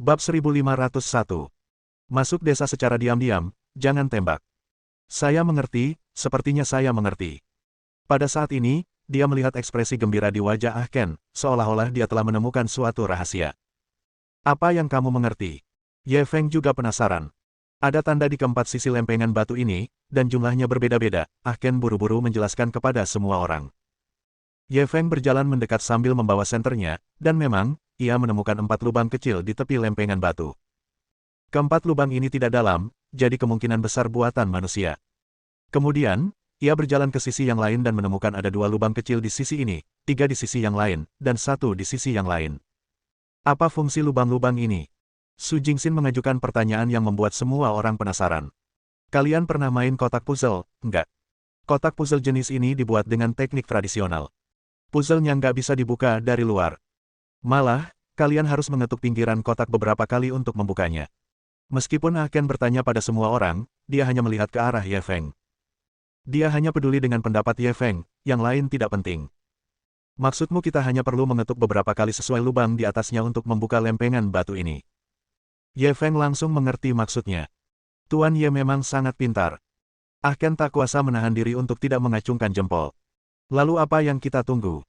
Bab 1501. Masuk desa secara diam-diam, jangan tembak. Saya mengerti, sepertinya saya mengerti. Pada saat ini, dia melihat ekspresi gembira di wajah Ah Ken, seolah-olah dia telah menemukan suatu rahasia. Apa yang kamu mengerti? Ye Feng juga penasaran. Ada tanda di keempat sisi lempengan batu ini, dan jumlahnya berbeda-beda. Ah Ken buru-buru menjelaskan kepada semua orang. Ye Feng berjalan mendekat sambil membawa senternya, dan memang, ia menemukan 4 lubang kecil di tepi lempengan batu. Keempat lubang ini tidak dalam, jadi kemungkinan besar buatan manusia. Kemudian, ia berjalan ke sisi yang lain dan menemukan ada 2 lubang kecil di sisi ini, 3 di sisi yang lain, dan 1 di sisi yang lain. Apa fungsi lubang-lubang ini? Su Jingxin mengajukan pertanyaan yang membuat semua orang penasaran. Kalian pernah main kotak puzzle, enggak? Kotak puzzle jenis ini dibuat dengan teknik tradisional. Puzzle-nya nggak bisa dibuka dari luar. Malah, kalian harus mengetuk pinggiran kotak beberapa kali untuk membukanya. Meskipun Ah Ken bertanya pada semua orang, dia hanya melihat ke arah Ye Feng. Dia hanya peduli dengan pendapat Ye Feng, yang lain tidak penting. Maksudmu kita hanya perlu mengetuk beberapa kali sesuai lubang di atasnya untuk membuka lempengan batu ini. Ye Feng langsung mengerti maksudnya. Tuan Ye memang sangat pintar. Ah Ken tak kuasa menahan diri untuk tidak mengacungkan jempol. Lalu apa yang kita tunggu?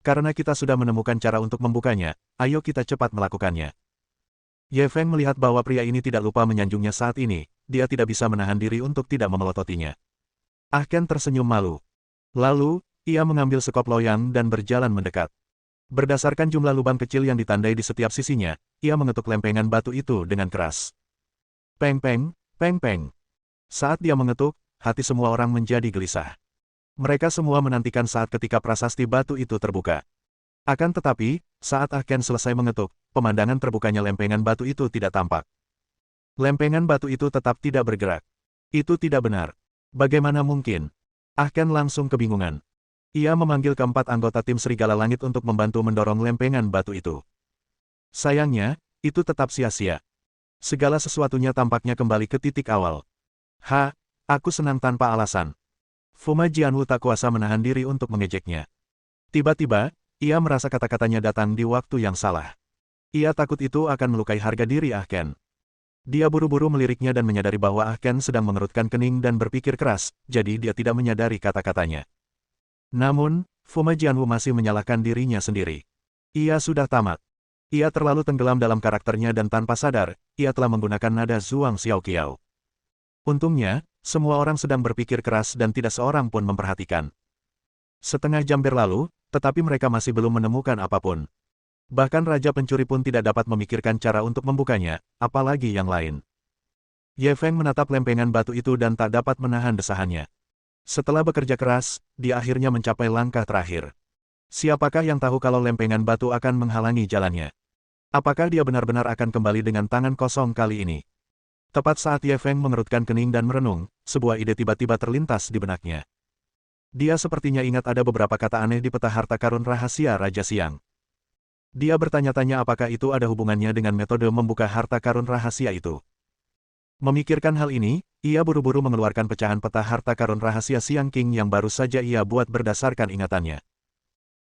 Karena kita sudah menemukan cara untuk membukanya, ayo kita cepat melakukannya. Ye Feng melihat bahwa pria ini tidak lupa menyanjungnya saat ini, dia tidak bisa menahan diri untuk tidak memelototinya. Ah Ken tersenyum malu. Lalu, ia mengambil sekop loyang dan berjalan mendekat. Berdasarkan jumlah lubang kecil yang ditandai di setiap sisinya, ia mengetuk lempengan batu itu dengan keras. Peng peng, peng peng. Saat dia mengetuk, hati semua orang menjadi gelisah. Mereka semua menantikan saat ketika prasasti batu itu terbuka. Akan tetapi, saat Ah Ken selesai mengetuk, pemandangan terbukanya lempengan batu itu tidak tampak. Lempengan batu itu tetap tidak bergerak. Itu tidak benar. Bagaimana mungkin? Ah Ken langsung kebingungan. Ia memanggil keempat anggota tim Serigala Langit untuk membantu mendorong lempengan batu itu. Sayangnya, itu tetap sia-sia. Segala sesuatunya tampaknya kembali ke titik awal. Aku senang tanpa alasan. Fuma Jianwu tak kuasa menahan diri untuk mengejeknya. Tiba-tiba, ia merasa kata-katanya datang di waktu yang salah. Ia takut itu akan melukai harga diri Ah Ken. Dia buru-buru meliriknya dan menyadari bahwa Ah Ken sedang mengerutkan kening dan berpikir keras, jadi dia tidak menyadari kata-katanya. Namun, Fuma Jianwu masih menyalahkan dirinya sendiri. Ia sudah tamat. Ia terlalu tenggelam dalam karakternya dan tanpa sadar, ia telah menggunakan nada Zhuang Xiaoqiao. Untungnya, semua orang sedang berpikir keras dan tidak seorang pun memperhatikan. Setengah jam berlalu, tetapi mereka masih belum menemukan apapun. Bahkan Raja Pencuri pun tidak dapat memikirkan cara untuk membukanya, apalagi yang lain. Ye Feng menatap lempengan batu itu dan tak dapat menahan desahannya. Setelah bekerja keras, dia akhirnya mencapai langkah terakhir. Siapakah yang tahu kalau lempengan batu akan menghalangi jalannya? Apakah dia benar-benar akan kembali dengan tangan kosong kali ini? Tepat saat Ye Feng mengerutkan kening dan merenung, sebuah ide tiba-tiba terlintas di benaknya. Dia sepertinya ingat ada beberapa kata aneh di peta harta karun rahasia Raja Siang. Dia bertanya-tanya apakah itu ada hubungannya dengan metode membuka harta karun rahasia itu. Memikirkan hal ini, ia buru-buru mengeluarkan pecahan peta harta karun rahasia Siang King yang baru saja ia buat berdasarkan ingatannya.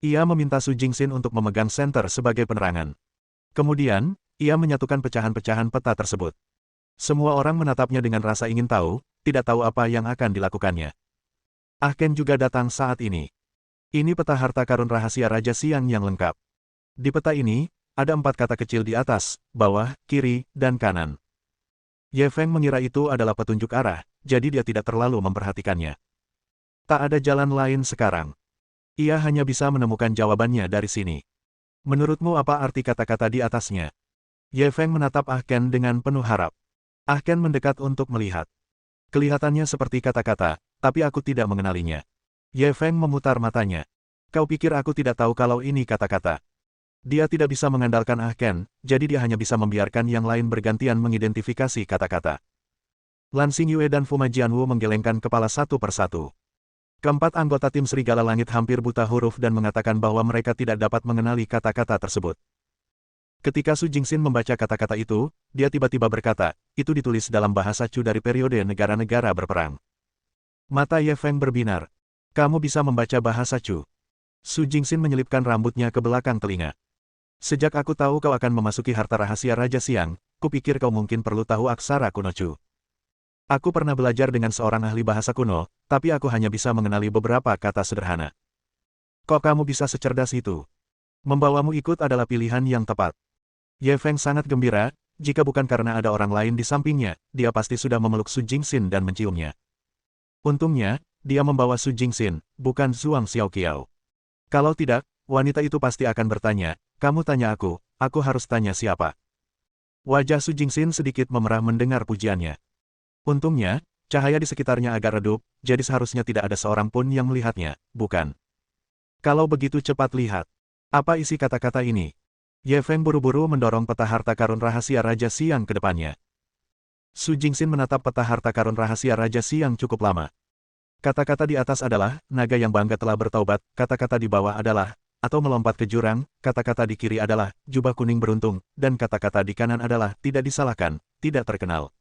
Ia meminta Su Jingxin untuk memegang senter sebagai penerangan. Kemudian, ia menyatukan pecahan-pecahan peta tersebut. Semua orang menatapnya dengan rasa ingin tahu, tidak tahu apa yang akan dilakukannya. Ah Ken juga datang saat ini. Ini peta harta karun rahasia Raja Siang yang lengkap. Di peta ini, ada 4 kata kecil di atas, bawah, kiri, dan kanan. Ye Feng mengira itu adalah petunjuk arah, jadi dia tidak terlalu memperhatikannya. Tak ada jalan lain sekarang. Ia hanya bisa menemukan jawabannya dari sini. Menurutmu apa arti kata-kata di atasnya? Ye Feng menatap Ah Ken dengan penuh harap. Ah Ken mendekat untuk melihat. Kelihatannya seperti kata-kata, tapi aku tidak mengenalinya. Ye Feng memutar matanya. Kau pikir aku tidak tahu kalau ini kata-kata? Dia tidak bisa mengandalkan Ah Ken, jadi dia hanya bisa membiarkan yang lain bergantian mengidentifikasi kata-kata. Lan Xingyue dan Fuma Jianwu menggelengkan kepala satu persatu. Keempat anggota tim Serigala Langit hampir buta huruf dan mengatakan bahwa mereka tidak dapat mengenali kata-kata tersebut. Ketika Su Jingxin membaca kata-kata itu, dia tiba-tiba berkata, itu ditulis dalam bahasa Chu dari periode negara-negara berperang. Mata Ye Feng berbinar. Kamu bisa membaca bahasa Chu? Su Jingxin menyelipkan rambutnya ke belakang telinga. Sejak aku tahu kau akan memasuki harta rahasia Raja Siang, kupikir kau mungkin perlu tahu aksara kuno Chu. Aku pernah belajar dengan seorang ahli bahasa kuno, tapi aku hanya bisa mengenali beberapa kata sederhana. Kok kamu bisa secerdas itu? Membawamu ikut adalah pilihan yang tepat. Ye Feng sangat gembira, jika bukan karena ada orang lain di sampingnya, dia pasti sudah memeluk Su Jingxin dan menciumnya. Untungnya, dia membawa Su Jingxin, bukan Zhuang Xiaoqiao. Kalau tidak, wanita itu pasti akan bertanya, kamu tanya aku harus tanya siapa? Wajah Su Jingxin sedikit memerah mendengar pujiannya. Untungnya, cahaya di sekitarnya agak redup, jadi seharusnya tidak ada seorang pun yang melihatnya, bukan? Kalau begitu cepat lihat. Apa isi kata-kata ini? Ye Feng buru-buru mendorong peta harta karun rahasia Raja Siang ke depannya. Su Jingxin menatap peta harta karun rahasia Raja Siang cukup lama. Kata-kata di atas adalah, naga yang bangga telah bertaubat, kata-kata di bawah adalah, atau melompat ke jurang, kata-kata di kiri adalah, jubah kuning beruntung, dan kata-kata di kanan adalah, tidak disalahkan, tidak terkenal.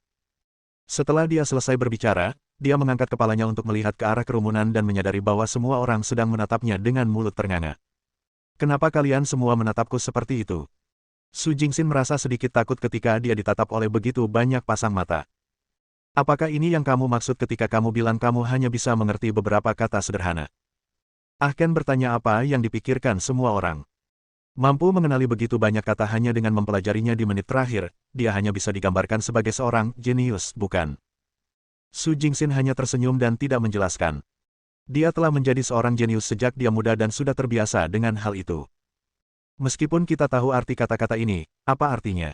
Setelah dia selesai berbicara, dia mengangkat kepalanya untuk melihat ke arah kerumunan dan menyadari bahwa semua orang sedang menatapnya dengan mulut ternganga. Kenapa kalian semua menatapku seperti itu? Su Jingxin merasa sedikit takut ketika dia ditatap oleh begitu banyak pasang mata. Apakah ini yang kamu maksud ketika kamu bilang kamu hanya bisa mengerti beberapa kata sederhana? Ken bertanya apa yang dipikirkan semua orang. Mampu mengenali begitu banyak kata hanya dengan mempelajarinya di menit terakhir, dia hanya bisa digambarkan sebagai seorang jenius, bukan? Su Jingxin hanya tersenyum dan tidak menjelaskan. Dia telah menjadi seorang jenius sejak dia muda dan sudah terbiasa dengan hal itu. Meskipun kita tahu arti kata-kata ini, apa artinya?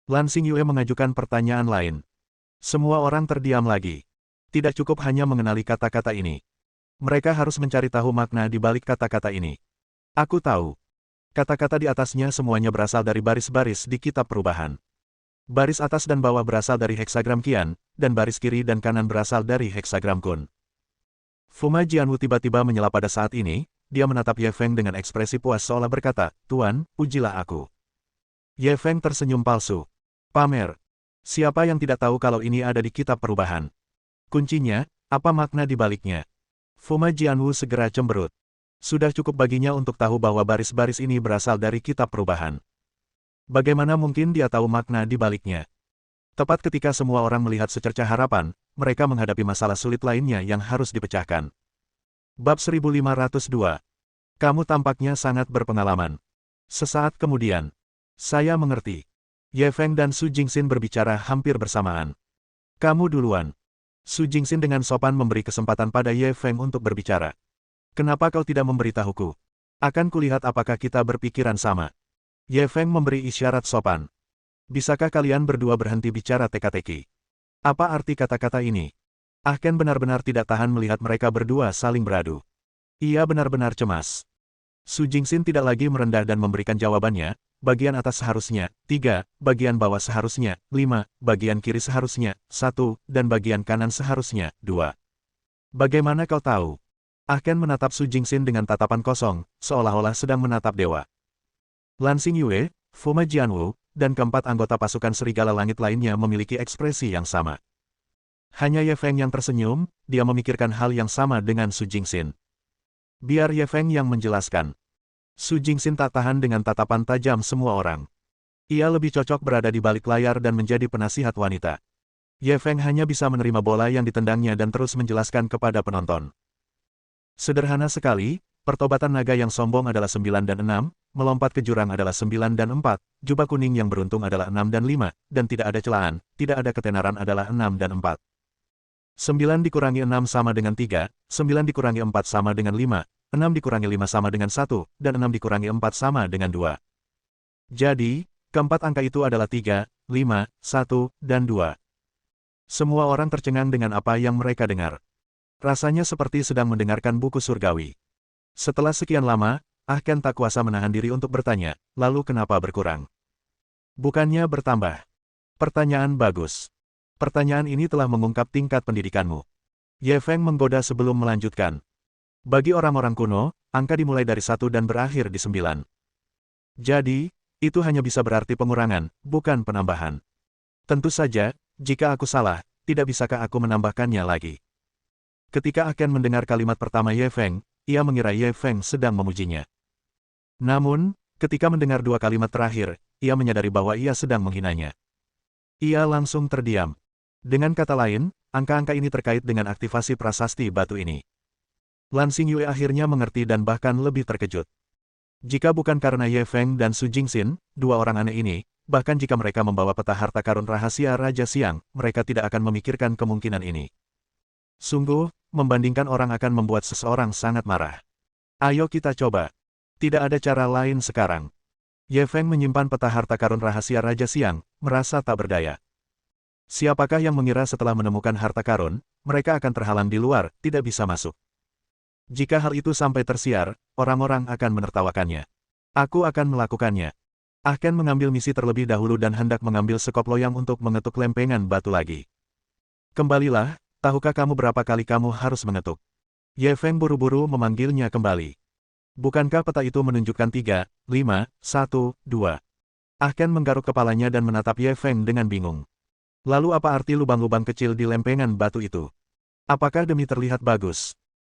Lan Xingyue mengajukan pertanyaan lain. Semua orang terdiam lagi. Tidak cukup hanya mengenali kata-kata ini. Mereka harus mencari tahu makna di balik kata-kata ini. Aku tahu. Kata-kata di atasnya semuanya berasal dari baris-baris di kitab perubahan. Baris atas dan bawah berasal dari heksagram Qian, dan baris kiri dan kanan berasal dari heksagram Kun. Fuma Jianwu tiba-tiba menyela pada saat ini, dia menatap Ye Feng dengan ekspresi puas seolah berkata, Tuan, pujilah aku. Ye Feng tersenyum palsu. Pamer. Siapa yang tidak tahu kalau ini ada di kitab perubahan? Kuncinya, apa makna di baliknya? Fuma Jianwu segera cemberut. Sudah cukup baginya untuk tahu bahwa baris-baris ini berasal dari kitab perubahan. Bagaimana mungkin dia tahu makna di baliknya? Tepat ketika semua orang melihat secercah harapan, mereka menghadapi masalah sulit lainnya yang harus dipecahkan. Bab 1502. Kamu tampaknya sangat berpengalaman. Sesaat kemudian. Saya mengerti. Ye Feng dan Su Jingxin berbicara hampir bersamaan. Kamu duluan. Su Jingxin dengan sopan memberi kesempatan pada Ye Feng untuk berbicara. Kenapa kau tidak memberitahuku? Akan kulihat apakah kita berpikiran sama. Ye Feng memberi isyarat sopan. Bisakah kalian berdua berhenti bicara teka-teki? Apa arti kata-kata ini? Ken benar-benar tidak tahan melihat mereka berdua saling beradu. Ia benar-benar cemas. Su Jingxin tidak lagi merendah dan memberikan jawabannya, bagian atas seharusnya, 3, bagian bawah seharusnya, 5, bagian kiri seharusnya, 1, dan bagian kanan seharusnya, 2. Bagaimana kau tahu? Ken menatap Su Jingxin dengan tatapan kosong, seolah-olah sedang menatap dewa. Lan Xingyue, Fuma Jianwu, dan keempat anggota pasukan serigala langit lainnya memiliki ekspresi yang sama. Hanya Ye Feng yang tersenyum, dia memikirkan hal yang sama dengan Su Jingxin. Biar Ye Feng yang menjelaskan. Su Jingxin tak tahan dengan tatapan tajam semua orang. Ia lebih cocok berada di balik layar dan menjadi penasihat wanita. Ye Feng hanya bisa menerima bola yang ditendangnya dan terus menjelaskan kepada penonton. Sederhana sekali, pertobatan naga yang sombong adalah 9 dan 6, melompat ke jurang adalah 9 dan 4, jubah kuning yang beruntung adalah 6 dan 5, dan tidak ada celaan, tidak ada ketenaran adalah 6 dan 4. 9 dikurangi 6 sama dengan 3, 9 dikurangi 4 sama dengan 5, 6 dikurangi 5 sama dengan 1, dan 6 dikurangi 4 sama dengan 2. Jadi, keempat angka itu adalah 3, 5, 1, dan 2. Semua orang tercengang dengan apa yang mereka dengar. Rasanya seperti sedang mendengarkan buku surgawi. Setelah sekian lama, Ken tak kuasa menahan diri untuk bertanya, lalu kenapa berkurang? Bukannya bertambah. Pertanyaan bagus. Pertanyaan ini telah mengungkap tingkat pendidikanmu. Ye Feng menggoda sebelum melanjutkan. Bagi orang-orang kuno, angka dimulai dari 1 dan berakhir di 9. Jadi, itu hanya bisa berarti pengurangan, bukan penambahan. Tentu saja, jika aku salah, tidak bisakah aku menambahkannya lagi? Ketika Ken mendengar kalimat pertama Ye Feng, ia mengira Ye Feng sedang memujinya. Namun, Ketika mendengar dua kalimat terakhir, ia menyadari bahwa ia sedang menghinanya. Ia langsung terdiam. Dengan kata lain, angka-angka ini terkait dengan aktivasi prasasti batu ini. Lan Xingyue akhirnya mengerti dan bahkan lebih terkejut. Jika bukan karena Ye Feng dan Su Jingxin, dua orang aneh ini, bahkan jika mereka membawa peta harta karun rahasia Raja Siang, mereka tidak akan memikirkan kemungkinan ini. Sungguh, membandingkan orang akan membuat seseorang sangat marah. Ayo kita coba. Tidak ada cara lain sekarang. Ye Feng menyimpan peta harta karun rahasia Raja Siang, merasa tak berdaya. Siapakah yang mengira setelah menemukan harta karun, mereka akan terhalang di luar, tidak bisa masuk. Jika hal itu sampai tersiar, orang-orang akan menertawakannya. Aku akan melakukannya. Ahken mengambil misi terlebih dahulu dan hendak mengambil sekop loyang untuk mengetuk lempengan batu lagi. Kembalilah, tahukah kamu berapa kali kamu harus mengetuk? Ye Feng buru-buru memanggilnya kembali. Bukankah peta itu menunjukkan 3, 5, 1, 2? Ahken menggaruk kepalanya dan menatap Ye Feng dengan bingung. Lalu apa arti lubang-lubang kecil di lempengan batu itu? Apakah demi terlihat bagus?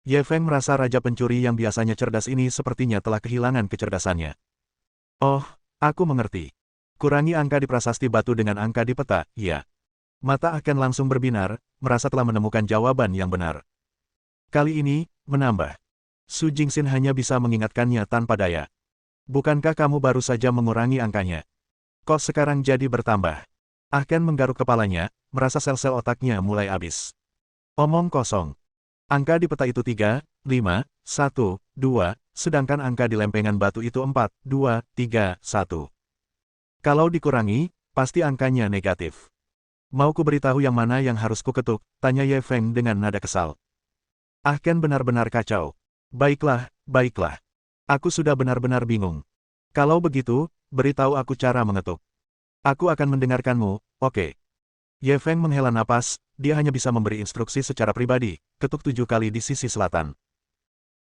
Ye Feng merasa raja pencuri yang biasanya cerdas ini sepertinya telah kehilangan kecerdasannya. Oh, aku mengerti. Kurangi angka di prasasti batu dengan angka di peta, iya. Mata Ahken langsung berbinar, merasa telah menemukan jawaban yang benar. Kali ini, menambah. Su Jingxin hanya bisa mengingatkannya tanpa daya. Bukankah kamu baru saja mengurangi angkanya? Kok sekarang jadi bertambah? Ahken menggaruk kepalanya, merasa sel-sel otaknya mulai habis. Omong kosong. Angka di peta itu 3, 5, 1, 2, sedangkan angka di lempengan batu itu 4, 2, 3, 1. Kalau dikurangi, pasti angkanya negatif. Mau ku beritahu yang mana yang harus ku ketuk? Tanya Ye Feng dengan nada kesal. Ahken benar-benar kacau. Baiklah, baiklah. Aku sudah benar-benar bingung. Kalau begitu, beritahu aku cara mengetuk. Aku akan mendengarkanmu, oke. Ye Feng menghela napas, dia hanya bisa memberi instruksi secara pribadi, ketuk 7 kali di sisi selatan.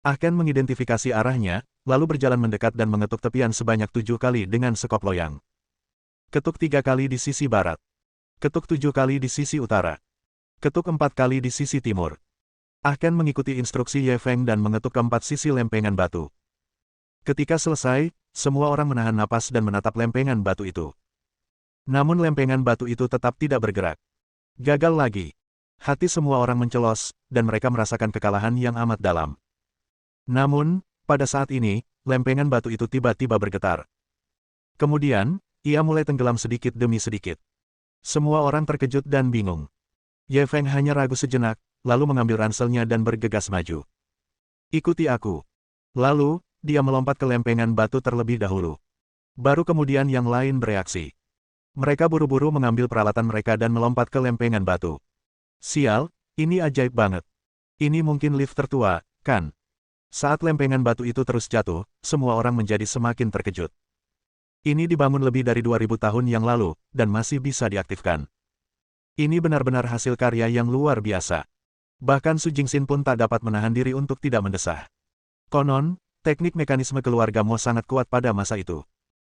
Ahken mengidentifikasi arahnya, lalu berjalan mendekat dan mengetuk tepian sebanyak 7 kali dengan sekop loyang. Ketuk 3 kali di sisi barat. Ketuk 7 kali di sisi utara. Ketuk 4 kali di sisi timur. Ahken mengikuti instruksi Ye Feng dan mengetuk keempat sisi lempengan batu. Ketika selesai, semua orang menahan napas dan menatap lempengan batu itu. Namun lempengan batu itu tetap tidak bergerak. Gagal lagi. Hati semua orang mencelos, dan mereka merasakan kekalahan yang amat dalam. Namun, pada saat ini, lempengan batu itu tiba-tiba bergetar. Kemudian, ia mulai tenggelam sedikit demi sedikit. Semua orang terkejut dan bingung. Ye Feng hanya ragu sejenak, lalu mengambil ranselnya dan bergegas maju. Ikuti aku. Lalu, dia melompat ke lempengan batu terlebih dahulu. Baru kemudian yang lain bereaksi. Mereka buru-buru mengambil peralatan mereka dan melompat ke lempengan batu. Sial, ini ajaib banget. Ini mungkin lift tertua, kan? Saat lempengan batu itu terus jatuh, semua orang menjadi semakin terkejut. Ini dibangun lebih dari 2000 tahun yang lalu, dan masih bisa diaktifkan. Ini benar-benar hasil karya yang luar biasa. Bahkan Su Jingxin pun tak dapat menahan diri untuk tidak mendesah. Konon, teknik mekanisme keluarga Mo sangat kuat pada masa itu.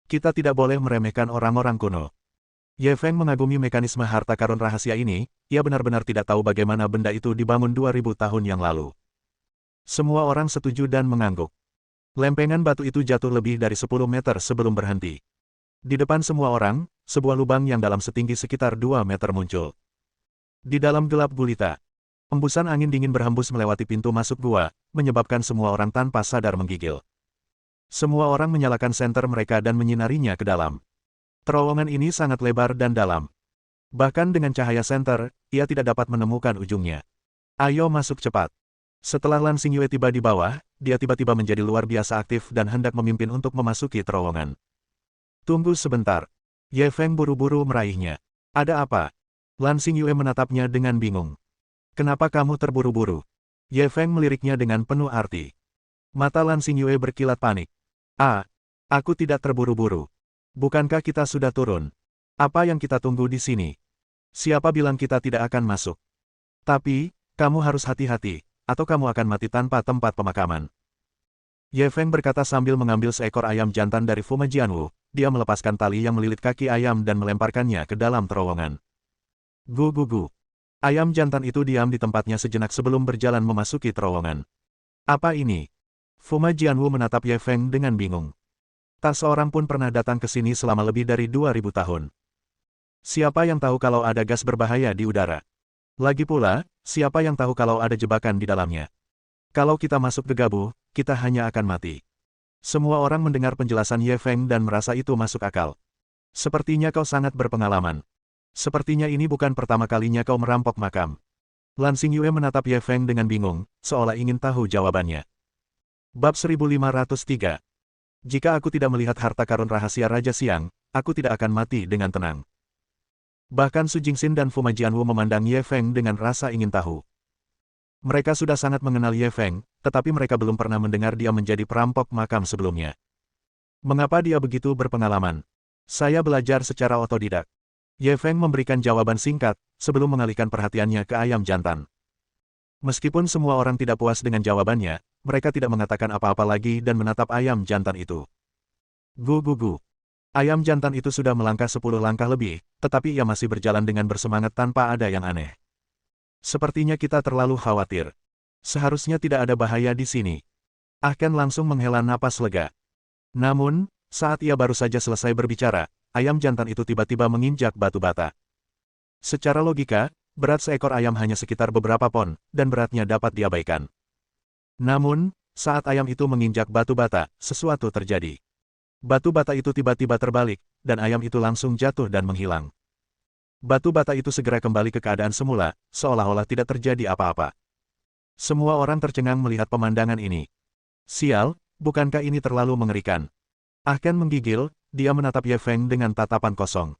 Kita tidak boleh meremehkan orang-orang kuno. Ye Feng mengagumi mekanisme harta karun rahasia ini, ia benar-benar tidak tahu bagaimana benda itu dibangun 2000 tahun yang lalu. Semua orang setuju dan mengangguk. Lempengan batu itu jatuh lebih dari 10 meter sebelum berhenti. Di depan semua orang, sebuah lubang yang dalam setinggi sekitar 2 meter muncul. Di dalam gelap gulita, hembusan angin dingin berhembus melewati pintu masuk gua, menyebabkan semua orang tanpa sadar menggigil. Semua orang menyalakan senter mereka dan menyinarinya ke dalam. Terowongan ini sangat lebar dan dalam. Bahkan dengan cahaya senter, ia tidak dapat menemukan ujungnya. Ayo masuk cepat. Setelah Lan Xingyue tiba di bawah, dia tiba-tiba menjadi luar biasa aktif dan hendak memimpin untuk memasuki terowongan. Tunggu sebentar. Ye Feng buru-buru meraihnya. Ada apa? Lan Xingyue menatapnya dengan bingung. Kenapa kamu terburu-buru? Ye Feng meliriknya dengan penuh arti. Mata Lan Xingyue berkilat panik. Aku tidak terburu-buru. Bukankah kita sudah turun? Apa yang kita tunggu di sini? Siapa bilang kita tidak akan masuk? Tapi, kamu harus hati-hati, atau kamu akan mati tanpa tempat pemakaman. Ye Feng berkata sambil mengambil seekor ayam jantan dari Fuma Jianwu, dia melepaskan tali yang melilit kaki ayam dan melemparkannya ke dalam terowongan. Gu. Ayam jantan itu diam di tempatnya sejenak sebelum berjalan memasuki terowongan. Apa ini? Fuma Jianwu menatap Ye Feng dengan bingung. Tak seorang pun pernah datang ke sini selama lebih dari 2000 tahun. Siapa yang tahu kalau ada gas berbahaya di udara? Lagi pula, siapa yang tahu kalau ada jebakan di dalamnya? Kalau kita masuk gegabah, kita hanya akan mati. Semua orang mendengar penjelasan Ye Feng dan merasa itu masuk akal. Sepertinya kau sangat berpengalaman. Sepertinya ini bukan pertama kalinya kau merampok makam. Lan Xingyue menatap Ye Feng dengan bingung, seolah ingin tahu jawabannya. Bab 1503. Jika aku tidak melihat harta karun rahasia Raja Siang, aku tidak akan mati dengan tenang. Bahkan Su Jingxin dan Fu Majianwu memandang Ye Feng dengan rasa ingin tahu. Mereka sudah sangat mengenal Ye Feng, tetapi mereka belum pernah mendengar dia menjadi perampok makam sebelumnya. Mengapa dia begitu berpengalaman? Saya belajar secara otodidak. Ye Feng memberikan jawaban singkat, sebelum mengalihkan perhatiannya ke ayam jantan. Meskipun semua orang tidak puas dengan jawabannya, mereka tidak mengatakan apa-apa lagi dan menatap ayam jantan itu. Gu. Ayam jantan itu sudah melangkah 10 langkah lebih, tetapi ia masih berjalan dengan bersemangat tanpa ada yang aneh. Sepertinya kita terlalu khawatir. Seharusnya tidak ada bahaya di sini. Ahken langsung menghela napas lega. Namun, saat ia baru saja selesai berbicara, ayam jantan itu tiba-tiba menginjak batu bata. Secara logika, berat seekor ayam hanya sekitar beberapa pon, dan beratnya dapat diabaikan. Namun, saat ayam itu menginjak batu bata, sesuatu terjadi. Batu bata itu tiba-tiba terbalik, dan ayam itu langsung jatuh dan menghilang. Batu bata itu segera kembali ke keadaan semula, seolah-olah tidak terjadi apa-apa. Semua orang tercengang melihat pemandangan ini. Sial, bukankah ini terlalu mengerikan? Ahken menggigil, dia menatap Ye Feng dengan tatapan kosong.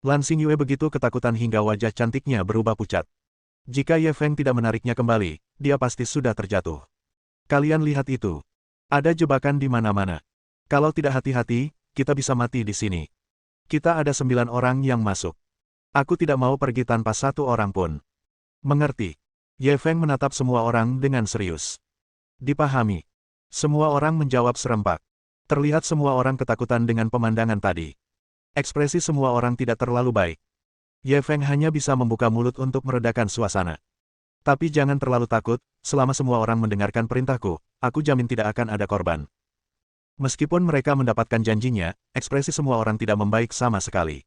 Lan Xingyue begitu ketakutan hingga wajah cantiknya berubah pucat. Jika Ye Feng tidak menariknya kembali, dia pasti sudah terjatuh. Kalian lihat itu. Ada jebakan di mana-mana. Kalau tidak hati-hati, kita bisa mati di sini. Kita ada 9 orang yang masuk. Aku tidak mau pergi tanpa satu orang pun. Mengerti. Ye Feng menatap semua orang dengan serius. Dipahami. Semua orang menjawab serempak. Terlihat semua orang ketakutan dengan pemandangan tadi. Ekspresi semua orang tidak terlalu baik. Ye Feng hanya bisa membuka mulut untuk meredakan suasana. Tapi jangan terlalu takut, selama semua orang mendengarkan perintahku, aku jamin tidak akan ada korban. Meskipun mereka mendapatkan janjinya, ekspresi semua orang tidak membaik sama sekali.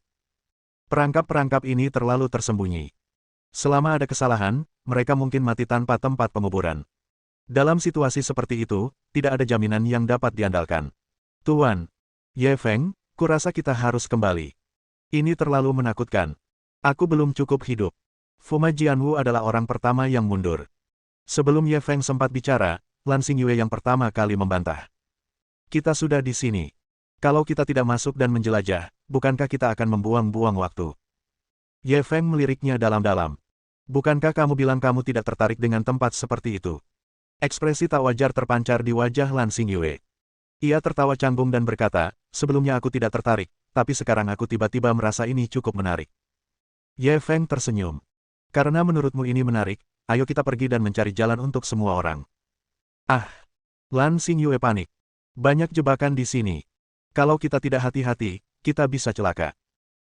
Perangkap-perangkap ini terlalu tersembunyi. Selama ada kesalahan, mereka mungkin mati tanpa tempat penguburan. Dalam situasi seperti itu, tidak ada jaminan yang dapat diandalkan. Tuan, Ye Feng, kurasa kita harus kembali. Ini terlalu menakutkan. Aku belum cukup hidup. Fu Majianwu adalah orang pertama yang mundur. Sebelum Ye Feng sempat bicara, Lan Xingyue yang pertama kali membantah. Kita sudah di sini. Kalau kita tidak masuk dan menjelajah, bukankah kita akan membuang-buang waktu? Ye Feng meliriknya dalam-dalam. Bukankah kamu bilang kamu tidak tertarik dengan tempat seperti itu? Ekspresi tak wajar terpancar di wajah Lan Xingyue. Ia tertawa canggung dan berkata, sebelumnya aku tidak tertarik, tapi sekarang aku tiba-tiba merasa ini cukup menarik. Ye Feng tersenyum. Karena menurutmu ini menarik, ayo kita pergi dan mencari jalan untuk semua orang. Ah! Lan Xingyue panik. Banyak jebakan di sini. Kalau kita tidak hati-hati, kita bisa celaka.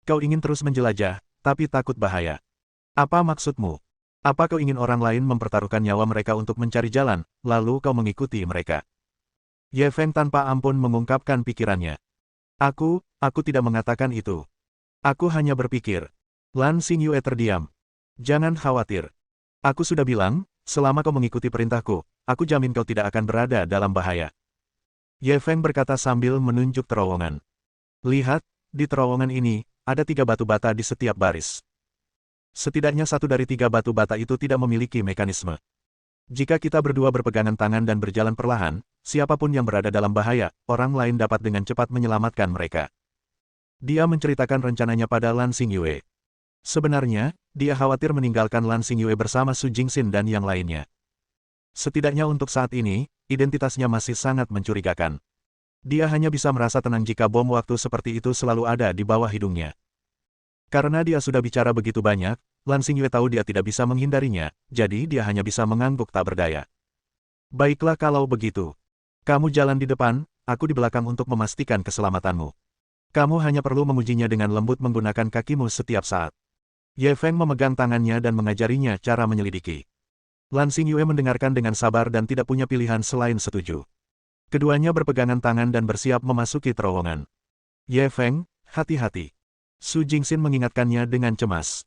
Kau ingin terus menjelajah, tapi takut bahaya. Apa maksudmu? Apa kau ingin orang lain mempertaruhkan nyawa mereka untuk mencari jalan, lalu kau mengikuti mereka? Ye Feng tanpa ampun mengungkapkan pikirannya. Aku tidak mengatakan itu. Aku hanya berpikir. Lan Xingyue terdiam. Jangan khawatir. Aku sudah bilang, selama kau mengikuti perintahku, aku jamin kau tidak akan berada dalam bahaya. Ye Feng berkata sambil menunjuk terowongan. Lihat, di terowongan ini, ada 3 batu bata di setiap baris. Setidaknya 1 dari 3 batu bata itu tidak memiliki mekanisme. Jika kita berdua berpegangan tangan dan berjalan perlahan, siapapun yang berada dalam bahaya, orang lain dapat dengan cepat menyelamatkan mereka. Dia menceritakan rencananya pada Lan Xingyue. Sebenarnya, dia khawatir meninggalkan Lan Xingyue bersama Su Jingxin dan yang lainnya. Setidaknya untuk saat ini, identitasnya masih sangat mencurigakan. Dia hanya bisa merasa tenang jika bom waktu seperti itu selalu ada di bawah hidungnya. Karena dia sudah bicara begitu banyak, Lan Xingyue tahu dia tidak bisa menghindarinya, jadi dia hanya bisa mengangguk tak berdaya. Baiklah kalau begitu. Kamu jalan di depan, aku di belakang untuk memastikan keselamatanmu. Kamu hanya perlu mengujinya dengan lembut menggunakan kakimu setiap saat. Ye Feng memegang tangannya dan mengajarinya cara menyelidiki. Lan Xingyue mendengarkan dengan sabar dan tidak punya pilihan selain setuju. Keduanya berpegangan tangan dan bersiap memasuki terowongan. Ye Feng, hati-hati. Su Jingxin mengingatkannya dengan cemas.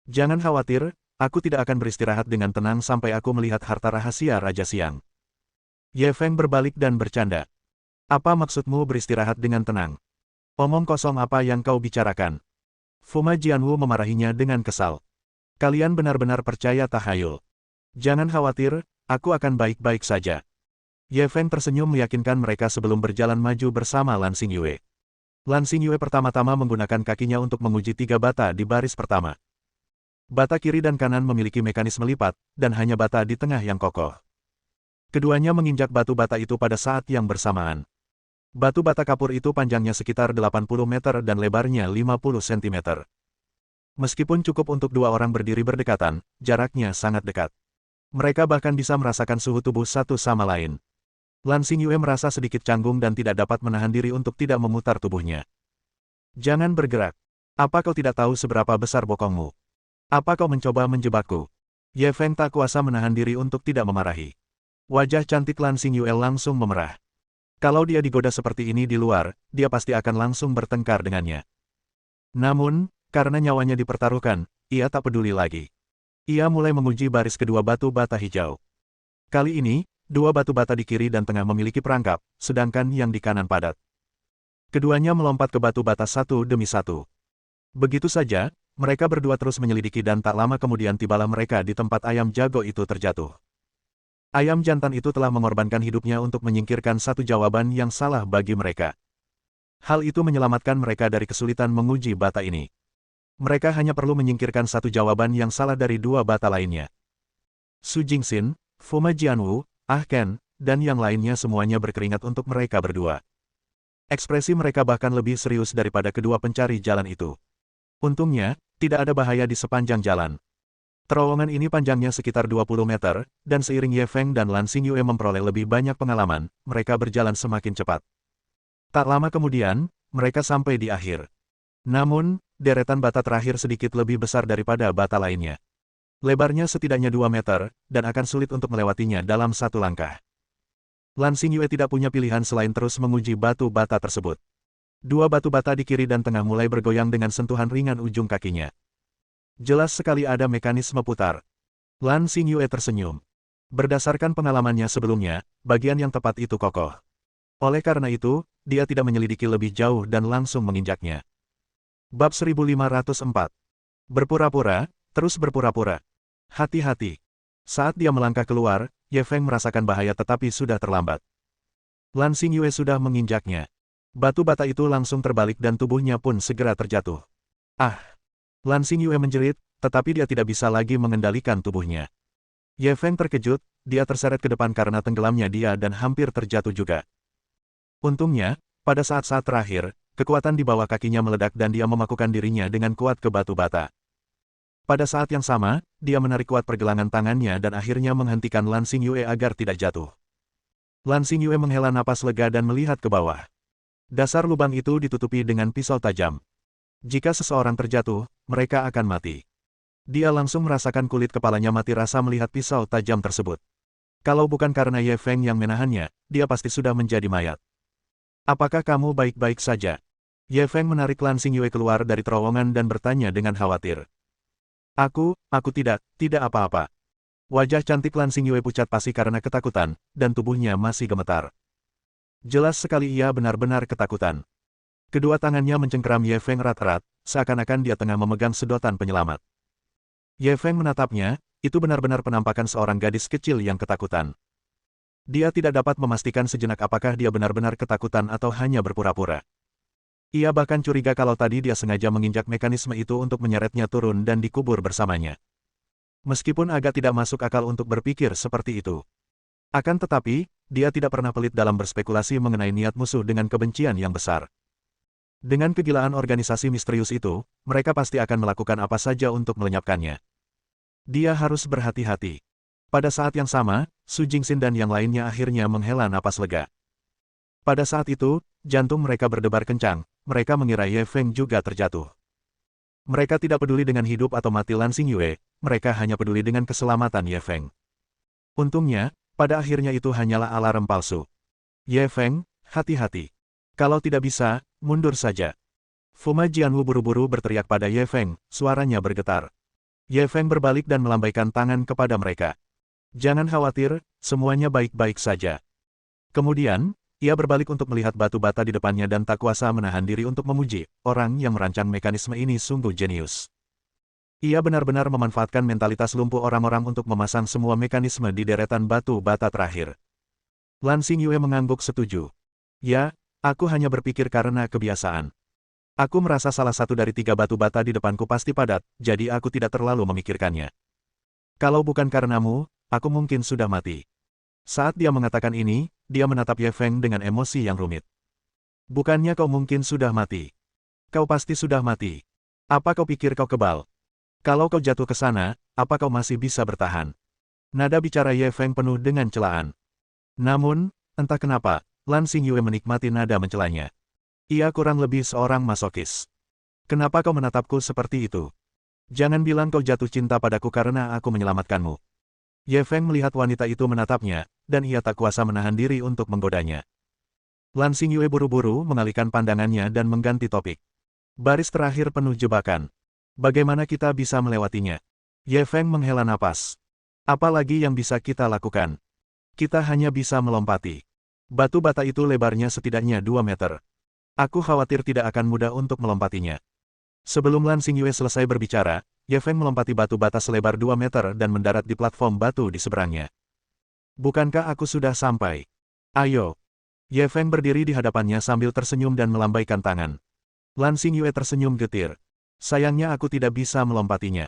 Jangan khawatir, aku tidak akan beristirahat dengan tenang sampai aku melihat harta rahasia Raja Siang. Ye Feng berbalik dan bercanda. Apa maksudmu beristirahat dengan tenang? Omong kosong apa yang kau bicarakan? Fuma Jianwu memarahinya dengan kesal. Kalian benar-benar percaya tahayul. Jangan khawatir, aku akan baik-baik saja. Ye Feng tersenyum meyakinkan mereka sebelum berjalan maju bersama Lan Xingyue. Lan Xingyue pertama-tama menggunakan kakinya untuk menguji 3 bata di baris pertama. Bata kiri dan kanan memiliki mekanisme lipat, dan hanya bata di tengah yang kokoh. Keduanya menginjak batu bata itu pada saat yang bersamaan. Batu bata kapur itu panjangnya sekitar 80 meter dan lebarnya 50 cm. Meskipun cukup untuk 2 orang berdiri berdekatan, jaraknya sangat dekat. Mereka bahkan bisa merasakan suhu tubuh satu sama lain. Lan Xingyue merasa sedikit canggung dan tidak dapat menahan diri untuk tidak memutar tubuhnya. Jangan bergerak. Apa kau tidak tahu seberapa besar bokongmu? Apa kau mencoba menjebakku? Ye Feng tak kuasa menahan diri untuk tidak memarahi. Wajah cantik Lan Xingyue langsung memerah. Kalau dia digoda seperti ini di luar, dia pasti akan langsung bertengkar dengannya. Namun, karena nyawanya dipertaruhkan, ia tak peduli lagi. Ia mulai menguji baris kedua batu bata hijau. Kali ini, 2 batu bata di kiri dan tengah memiliki perangkap, sedangkan yang di kanan padat. Keduanya melompat ke batu bata satu demi satu. Begitu saja, mereka berdua terus menyelidiki dan tak lama kemudian tibalah mereka di tempat ayam jago itu terjatuh. Ayam jantan itu telah mengorbankan hidupnya untuk menyingkirkan satu jawaban yang salah bagi mereka. Hal itu menyelamatkan mereka dari kesulitan menguji bata ini. Mereka hanya perlu menyingkirkan satu jawaban yang salah dari 2 bata lainnya. Su Jingxin, Fuma Jianwu, Ken, dan yang lainnya semuanya berkeringat untuk mereka berdua. Ekspresi mereka bahkan lebih serius daripada kedua pencari jalan itu. Untungnya, tidak ada bahaya di sepanjang jalan. Terowongan ini panjangnya sekitar 20 meter, dan seiring Ye Feng dan Lan Xingyue memperoleh lebih banyak pengalaman, mereka berjalan semakin cepat. Tak lama kemudian, mereka sampai di akhir. Namun, deretan bata terakhir sedikit lebih besar daripada bata lainnya. Lebarnya setidaknya 2 meter, dan akan sulit untuk melewatinya dalam satu langkah. Lan Xingyue tidak punya pilihan selain terus menguji batu bata tersebut. 2 batu bata di kiri dan tengah mulai bergoyang dengan sentuhan ringan ujung kakinya. Jelas sekali ada mekanisme putar. Lan Xingyue tersenyum. Berdasarkan pengalamannya sebelumnya, bagian yang tepat itu kokoh. Oleh karena itu, dia tidak menyelidiki lebih jauh dan langsung menginjaknya. Bab 1504. Berpura-pura, terus berpura-pura. Hati-hati. Saat dia melangkah keluar, Ye Feng merasakan bahaya tetapi sudah terlambat. Lan Xingyue sudah menginjaknya. Batu bata itu langsung terbalik dan tubuhnya pun segera terjatuh. Ah! Lan Xingyue menjerit, tetapi dia tidak bisa lagi mengendalikan tubuhnya. Ye Feng terkejut, dia terseret ke depan karena tenggelamnya dia dan hampir terjatuh juga. Untungnya, pada saat-saat terakhir, kekuatan di bawah kakinya meledak dan dia memakukan dirinya dengan kuat ke batu bata. Pada saat yang sama, dia menarik kuat pergelangan tangannya dan akhirnya menghentikan Lan Xingyue agar tidak jatuh. Lan Xingyue menghela napas lega dan melihat ke bawah. Dasar lubang itu ditutupi dengan pisau tajam. Jika seseorang terjatuh, mereka akan mati. Dia langsung merasakan kulit kepalanya mati rasa melihat pisau tajam tersebut. Kalau bukan karena Ye Feng yang menahannya, dia pasti sudah menjadi mayat. Apakah kamu baik-baik saja? Ye Feng menarik Lan Xingyue keluar dari terowongan dan bertanya dengan khawatir. Aku tidak apa-apa. Wajah cantik Lan Xingyue pucat pasi karena ketakutan, dan tubuhnya masih gemetar. Jelas sekali ia benar-benar ketakutan. Kedua tangannya mencengkeram Ye Feng erat-erat, seakan-akan dia tengah memegang sedotan penyelamat. Ye Feng menatapnya, itu benar-benar penampakan seorang gadis kecil yang ketakutan. Dia tidak dapat memastikan sejenak apakah dia benar-benar ketakutan atau hanya berpura-pura. Ia bahkan curiga kalau tadi dia sengaja menginjak mekanisme itu untuk menyeretnya turun dan dikubur bersamanya. Meskipun agak tidak masuk akal untuk berpikir seperti itu. Akan tetapi, dia tidak pernah pelit dalam berspekulasi mengenai niat musuh dengan kebencian yang besar. Dengan kegilaan organisasi misterius itu, mereka pasti akan melakukan apa saja untuk melenyapkannya. Dia harus berhati-hati. Pada saat yang sama, Su Jingxin dan yang lainnya akhirnya menghela napas lega. Pada saat itu, jantung mereka berdebar kencang, mereka mengira Ye Feng juga terjatuh. Mereka tidak peduli dengan hidup atau mati Lan Xingyue, mereka hanya peduli dengan keselamatan Ye Feng. Untungnya, pada akhirnya itu hanyalah alarm palsu. Ye Feng, hati-hati. Kalau tidak bisa, mundur saja. Fuma Jianwu buru-buru berteriak pada Ye Feng, suaranya bergetar. Ye Feng berbalik dan melambaikan tangan kepada mereka. Jangan khawatir, semuanya baik-baik saja. Kemudian, ia berbalik untuk melihat batu bata di depannya dan tak kuasa menahan diri untuk memuji, orang yang merancang mekanisme ini sungguh jenius. Ia benar-benar memanfaatkan mentalitas lumpuh orang-orang untuk memasang semua mekanisme di deretan batu bata terakhir. Lan Xingyue mengangguk setuju. Ya, aku hanya berpikir karena kebiasaan. Aku merasa salah satu dari 3 batu bata di depanku pasti padat, jadi aku tidak terlalu memikirkannya. Kalau bukan karenamu, aku mungkin sudah mati. Saat dia mengatakan ini, dia menatap Ye Feng dengan emosi yang rumit. Bukannya kau mungkin sudah mati. Kau pasti sudah mati. Apa kau pikir kau kebal? Kalau kau jatuh ke sana, apa kau masih bisa bertahan? Nada bicara Ye Feng penuh dengan celaan. Namun, entah kenapa, Lan Xingyue menikmati nada mencelanya. Ia kurang lebih seorang masokis. Kenapa kau menatapku seperti itu? Jangan bilang kau jatuh cinta padaku karena aku menyelamatkanmu. Ye Feng melihat wanita itu menatapnya, dan ia tak kuasa menahan diri untuk menggodanya. Lan Xingyue buru-buru mengalihkan pandangannya dan mengganti topik. Baris terakhir penuh jebakan. Bagaimana kita bisa melewatinya? Ye Feng menghela napas. Apa lagi yang bisa kita lakukan? Kita hanya bisa melompati. Batu bata itu lebarnya setidaknya 2 meter. Aku khawatir tidak akan mudah untuk melompatinya. Sebelum Lan Xingyue selesai berbicara, Ye Feng melompati batu bata selebar 2 meter dan mendarat di platform batu di seberangnya. Bukankah aku sudah sampai? Ayo. Ye Feng berdiri di hadapannya sambil tersenyum dan melambaikan tangan. Lan Xingyue tersenyum getir. Sayangnya aku tidak bisa melompatinya.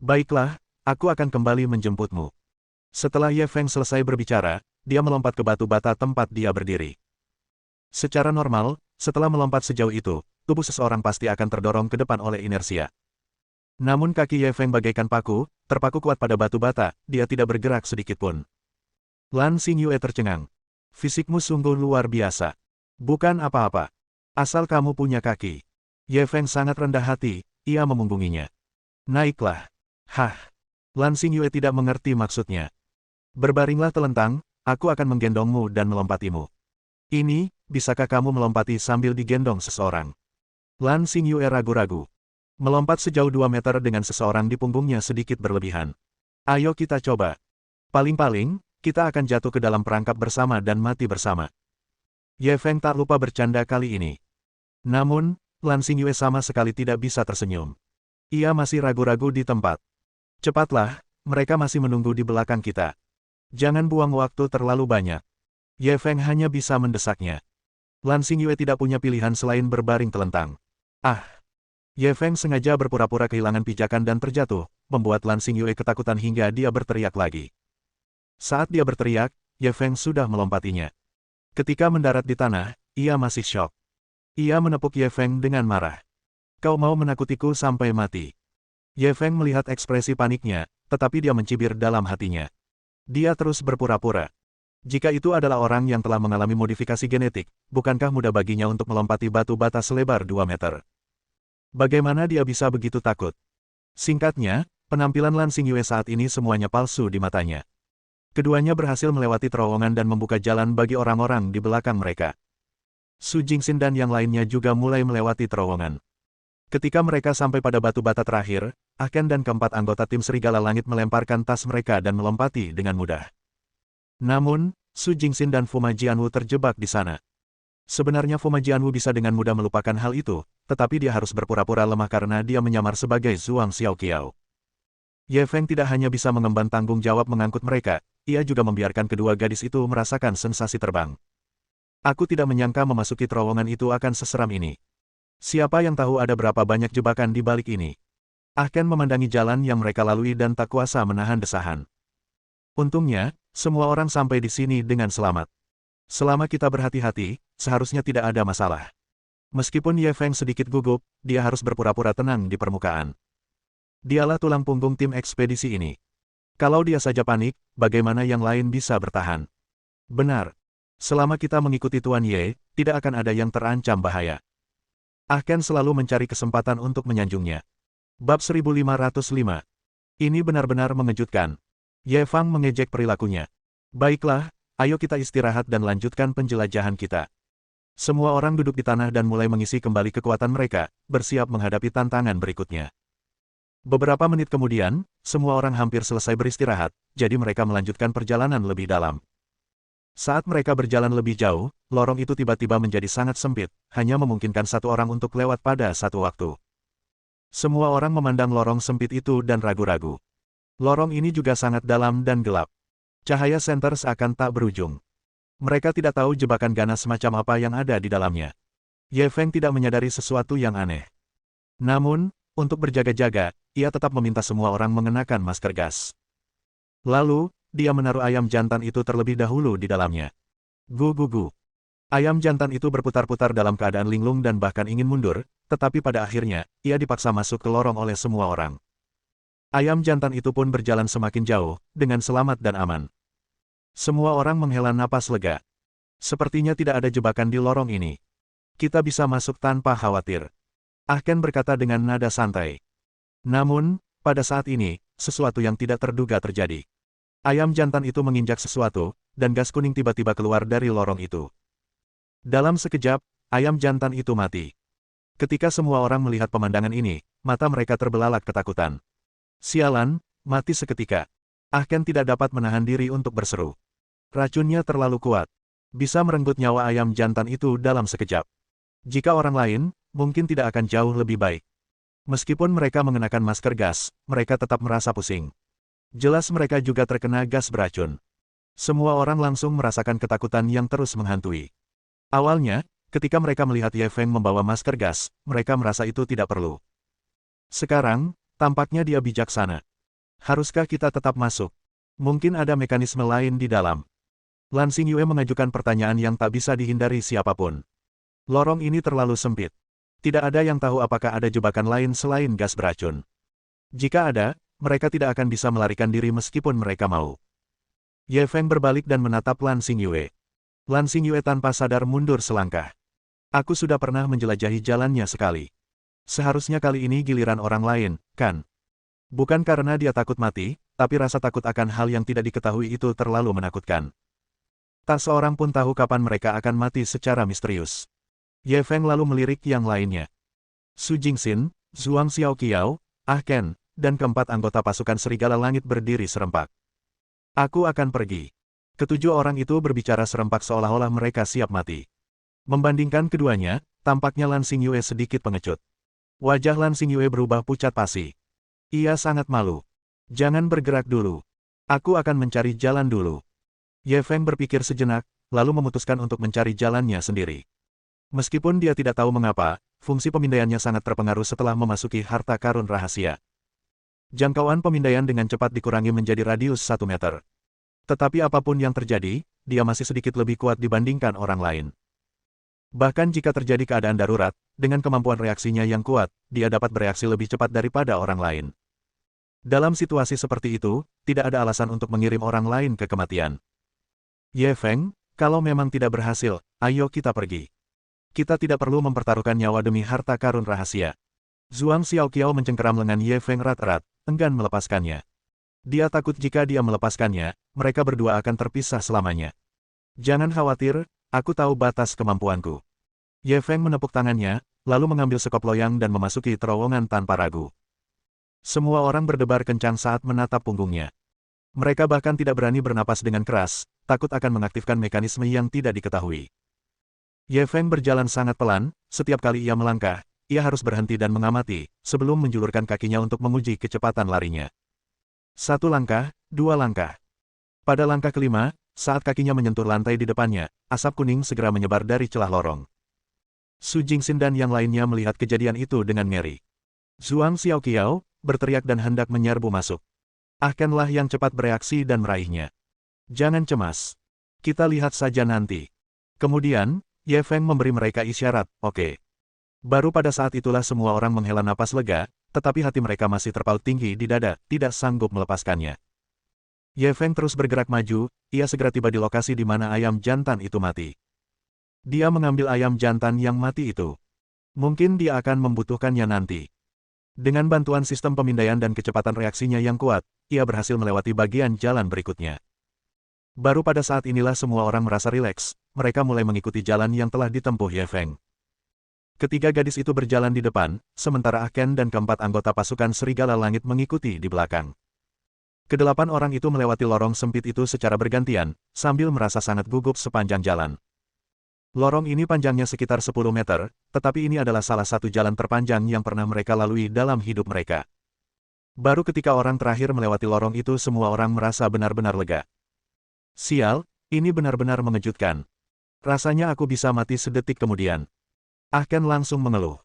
Baiklah, aku akan kembali menjemputmu. Setelah Ye Feng selesai berbicara, dia melompat ke batu bata tempat dia berdiri. Secara normal, setelah melompat sejauh itu, tubuh seseorang pasti akan terdorong ke depan oleh inersia. Namun kaki Ye Feng bagaikan paku, terpaku kuat pada batu bata, dia tidak bergerak sedikitpun. Lan Xingyue tercengang. Fisikmu sungguh luar biasa. Bukan apa-apa. Asal kamu punya kaki. Ye Feng sangat rendah hati, ia memunggunginya. Naiklah. Hah. Lan Xingyue tidak mengerti maksudnya. Berbaringlah telentang, aku akan menggendongmu dan melompatimu. Ini, bisakah kamu melompati sambil digendong seseorang? Lan Xingyue ragu-ragu. Melompat sejauh 2 meter dengan seseorang di punggungnya sedikit berlebihan. Ayo kita coba. Paling-paling, kita akan jatuh ke dalam perangkap bersama dan mati bersama. Ye Feng tak lupa bercanda kali ini. Namun, Lan Xingyue sama sekali tidak bisa tersenyum. Ia masih ragu-ragu di tempat. Cepatlah, mereka masih menunggu di belakang kita. Jangan buang waktu terlalu banyak. Ye Feng hanya bisa mendesaknya. Lan Xingyue tidak punya pilihan selain berbaring telentang. Ah! Ye Feng sengaja berpura-pura kehilangan pijakan dan terjatuh, membuat Lan Xingyue ketakutan hingga dia berteriak lagi. Saat dia berteriak, Ye Feng sudah melompatinya. Ketika mendarat di tanah, ia masih syok. Ia menepuk Ye Feng dengan marah. Kau mau menakutiku sampai mati. Ye Feng melihat ekspresi paniknya, tetapi dia mencibir dalam hatinya. Dia terus berpura-pura. Jika itu adalah orang yang telah mengalami modifikasi genetik, bukankah mudah baginya untuk melompati batu bata selebar 2 meter? Bagaimana dia bisa begitu takut? Singkatnya, penampilan Lan Xingyue saat ini semuanya palsu di matanya. Keduanya berhasil melewati terowongan dan membuka jalan bagi orang-orang di belakang mereka. Su Jingxin dan yang lainnya juga mulai melewati terowongan. Ketika mereka sampai pada batu bata terakhir, Ahken dan keempat anggota tim Serigala Langit melemparkan tas mereka dan melompati dengan mudah. Namun, Su Jingxin dan Fuma Jianwu terjebak di sana. Sebenarnya Fuma Jianwu bisa dengan mudah melupakan hal itu, tetapi dia harus berpura-pura lemah karena dia menyamar sebagai Zhuang Xiaoqiao. Ye Feng tidak hanya bisa mengemban tanggung jawab mengangkut mereka, ia juga membiarkan kedua gadis itu merasakan sensasi terbang. Aku tidak menyangka memasuki terowongan itu akan seseram ini. Siapa yang tahu ada berapa banyak jebakan di balik ini? Ahken memandangi jalan yang mereka lalui dan tak kuasa menahan desahan. Untungnya, semua orang sampai di sini dengan selamat. Selama kita berhati-hati, seharusnya tidak ada masalah. Meskipun Ye Feng sedikit gugup, dia harus berpura-pura tenang di permukaan. Dialah tulang punggung tim ekspedisi ini. Kalau dia saja panik, bagaimana yang lain bisa bertahan? Benar. Selama kita mengikuti Tuan Ye, tidak akan ada yang terancam bahaya. Ahken selalu mencari kesempatan untuk menyanjungnya. Bab 1505. Ini benar-benar mengejutkan. Ye Fang mengejek perilakunya. Baiklah, ayo kita istirahat dan lanjutkan penjelajahan kita. Semua orang duduk di tanah dan mulai mengisi kembali kekuatan mereka, bersiap menghadapi tantangan berikutnya. Beberapa menit kemudian, semua orang hampir selesai beristirahat, jadi mereka melanjutkan perjalanan lebih dalam. Saat mereka berjalan lebih jauh, lorong itu tiba-tiba menjadi sangat sempit, hanya memungkinkan satu orang untuk lewat pada satu waktu. Semua orang memandang lorong sempit itu dan ragu-ragu. Lorong ini juga sangat dalam dan gelap. Cahaya senter seakan tak berujung. Mereka tidak tahu jebakan ganas semacam apa yang ada di dalamnya. Ye Feng tidak menyadari sesuatu yang aneh. Namun, untuk berjaga-jaga, ia tetap meminta semua orang mengenakan masker gas. Lalu, dia menaruh ayam jantan itu terlebih dahulu di dalamnya. Gu. Ayam jantan itu berputar-putar dalam keadaan linglung dan bahkan ingin mundur, tetapi pada akhirnya, ia dipaksa masuk ke lorong oleh semua orang. Ayam jantan itu pun berjalan semakin jauh, dengan selamat dan aman. Semua orang menghela napas lega. Sepertinya tidak ada jebakan di lorong ini. Kita bisa masuk tanpa khawatir. Ken berkata dengan nada santai. Namun, pada saat ini, sesuatu yang tidak terduga terjadi. Ayam jantan itu menginjak sesuatu, dan gas kuning tiba-tiba keluar dari lorong itu. Dalam sekejap, ayam jantan itu mati. Ketika semua orang melihat pemandangan ini, mata mereka terbelalak ketakutan. Sialan, mati seketika. Ken tidak dapat menahan diri untuk berseru. Racunnya terlalu kuat. Bisa merenggut nyawa ayam jantan itu dalam sekejap. Jika orang lain, mungkin tidak akan jauh lebih baik. Meskipun mereka mengenakan masker gas, mereka tetap merasa pusing. Jelas mereka juga terkena gas beracun. Semua orang langsung merasakan ketakutan yang terus menghantui. Awalnya, ketika mereka melihat Ye Feng membawa masker gas, mereka merasa itu tidak perlu. Sekarang, tampaknya dia bijaksana. Haruskah kita tetap masuk? Mungkin ada mekanisme lain di dalam. Lan Xingyue mengajukan pertanyaan yang tak bisa dihindari siapapun. Lorong ini terlalu sempit. Tidak ada yang tahu apakah ada jebakan lain selain gas beracun. Jika ada, mereka tidak akan bisa melarikan diri meskipun mereka mau. Ye Feng berbalik dan menatap Lan Xingyue. Lan Xingyue tanpa sadar mundur selangkah. Aku sudah pernah menjelajahi jalannya sekali. Seharusnya kali ini giliran orang lain, kan? Bukan karena dia takut mati, tapi rasa takut akan hal yang tidak diketahui itu terlalu menakutkan. Tak seorang pun tahu kapan mereka akan mati secara misterius. Ye Feng lalu melirik yang lainnya. Su Jingxin, Zhuang Xiaoqiao, Ken, dan keempat anggota pasukan Serigala Langit berdiri serempak. Aku akan pergi. Ketujuh orang itu berbicara serempak seolah-olah mereka siap mati. Membandingkan keduanya, tampaknya Lan Xingyue sedikit pengecut. Wajah Lan Xingyue berubah pucat pasi. Ia sangat malu. Jangan bergerak dulu. Aku akan mencari jalan dulu. Ye Feng berpikir sejenak, lalu memutuskan untuk mencari jalannya sendiri. Meskipun dia tidak tahu mengapa, fungsi pemindaiannya sangat terpengaruh setelah memasuki harta karun rahasia. Jangkauan pemindaian dengan cepat dikurangi menjadi radius 1 meter. Tetapi apapun yang terjadi, dia masih sedikit lebih kuat dibandingkan orang lain. Bahkan jika terjadi keadaan darurat, dengan kemampuan reaksinya yang kuat, dia dapat bereaksi lebih cepat daripada orang lain. Dalam situasi seperti itu, tidak ada alasan untuk mengirim orang lain ke kematian. Ye Feng, kalau memang tidak berhasil, ayo kita pergi. Kita tidak perlu mempertaruhkan nyawa demi harta karun rahasia. Zhuang Xiaoqiao mencengkeram lengan Ye Feng erat-erat, enggan melepaskannya. Dia takut jika dia melepaskannya, mereka berdua akan terpisah selamanya. Jangan khawatir, aku tahu batas kemampuanku. Ye Feng menepuk tangannya, lalu mengambil sekop loyang dan memasuki terowongan tanpa ragu. Semua orang berdebar kencang saat menatap punggungnya. Mereka bahkan tidak berani bernapas dengan keras, takut akan mengaktifkan mekanisme yang tidak diketahui. Ye Feng berjalan sangat pelan, setiap kali ia melangkah, ia harus berhenti dan mengamati, sebelum menjulurkan kakinya untuk menguji kecepatan larinya. 1 langkah, 2 langkah. Pada langkah kelima, saat kakinya menyentuh lantai di depannya, asap kuning segera menyebar dari celah lorong. Su Jingxin dan yang lainnya melihat kejadian itu dengan ngeri. Zhuang Xiaoqiao berteriak dan hendak menyerbu masuk. Kenlah yang cepat bereaksi dan meraihnya. Jangan cemas. Kita lihat saja nanti. Kemudian, Ye Feng memberi mereka isyarat, oke. Baru pada saat itulah semua orang menghela napas lega, tetapi hati mereka masih terpaut tinggi di dada, tidak sanggup melepaskannya. Ye Feng terus bergerak maju, ia segera tiba di lokasi di mana ayam jantan itu mati. Dia mengambil ayam jantan yang mati itu. Mungkin dia akan membutuhkannya nanti. Dengan bantuan sistem pemindaian dan kecepatan reaksinya yang kuat, ia berhasil melewati bagian jalan berikutnya. Baru pada saat inilah semua orang merasa rileks, mereka mulai mengikuti jalan yang telah ditempuh Ye Feng. Ketiga gadis itu berjalan di depan, sementara Ah Ken dan keempat anggota pasukan Serigala Langit mengikuti di belakang. Kedelapan orang itu melewati lorong sempit itu secara bergantian, sambil merasa sangat gugup sepanjang jalan. Lorong ini panjangnya sekitar 10 meter, tetapi ini adalah salah satu jalan terpanjang yang pernah mereka lalui dalam hidup mereka. Baru ketika orang terakhir melewati lorong itu semua orang merasa benar-benar lega. Sial, ini benar-benar mengejutkan. Rasanya aku bisa mati sedetik kemudian. Ah Ken langsung mengeluh.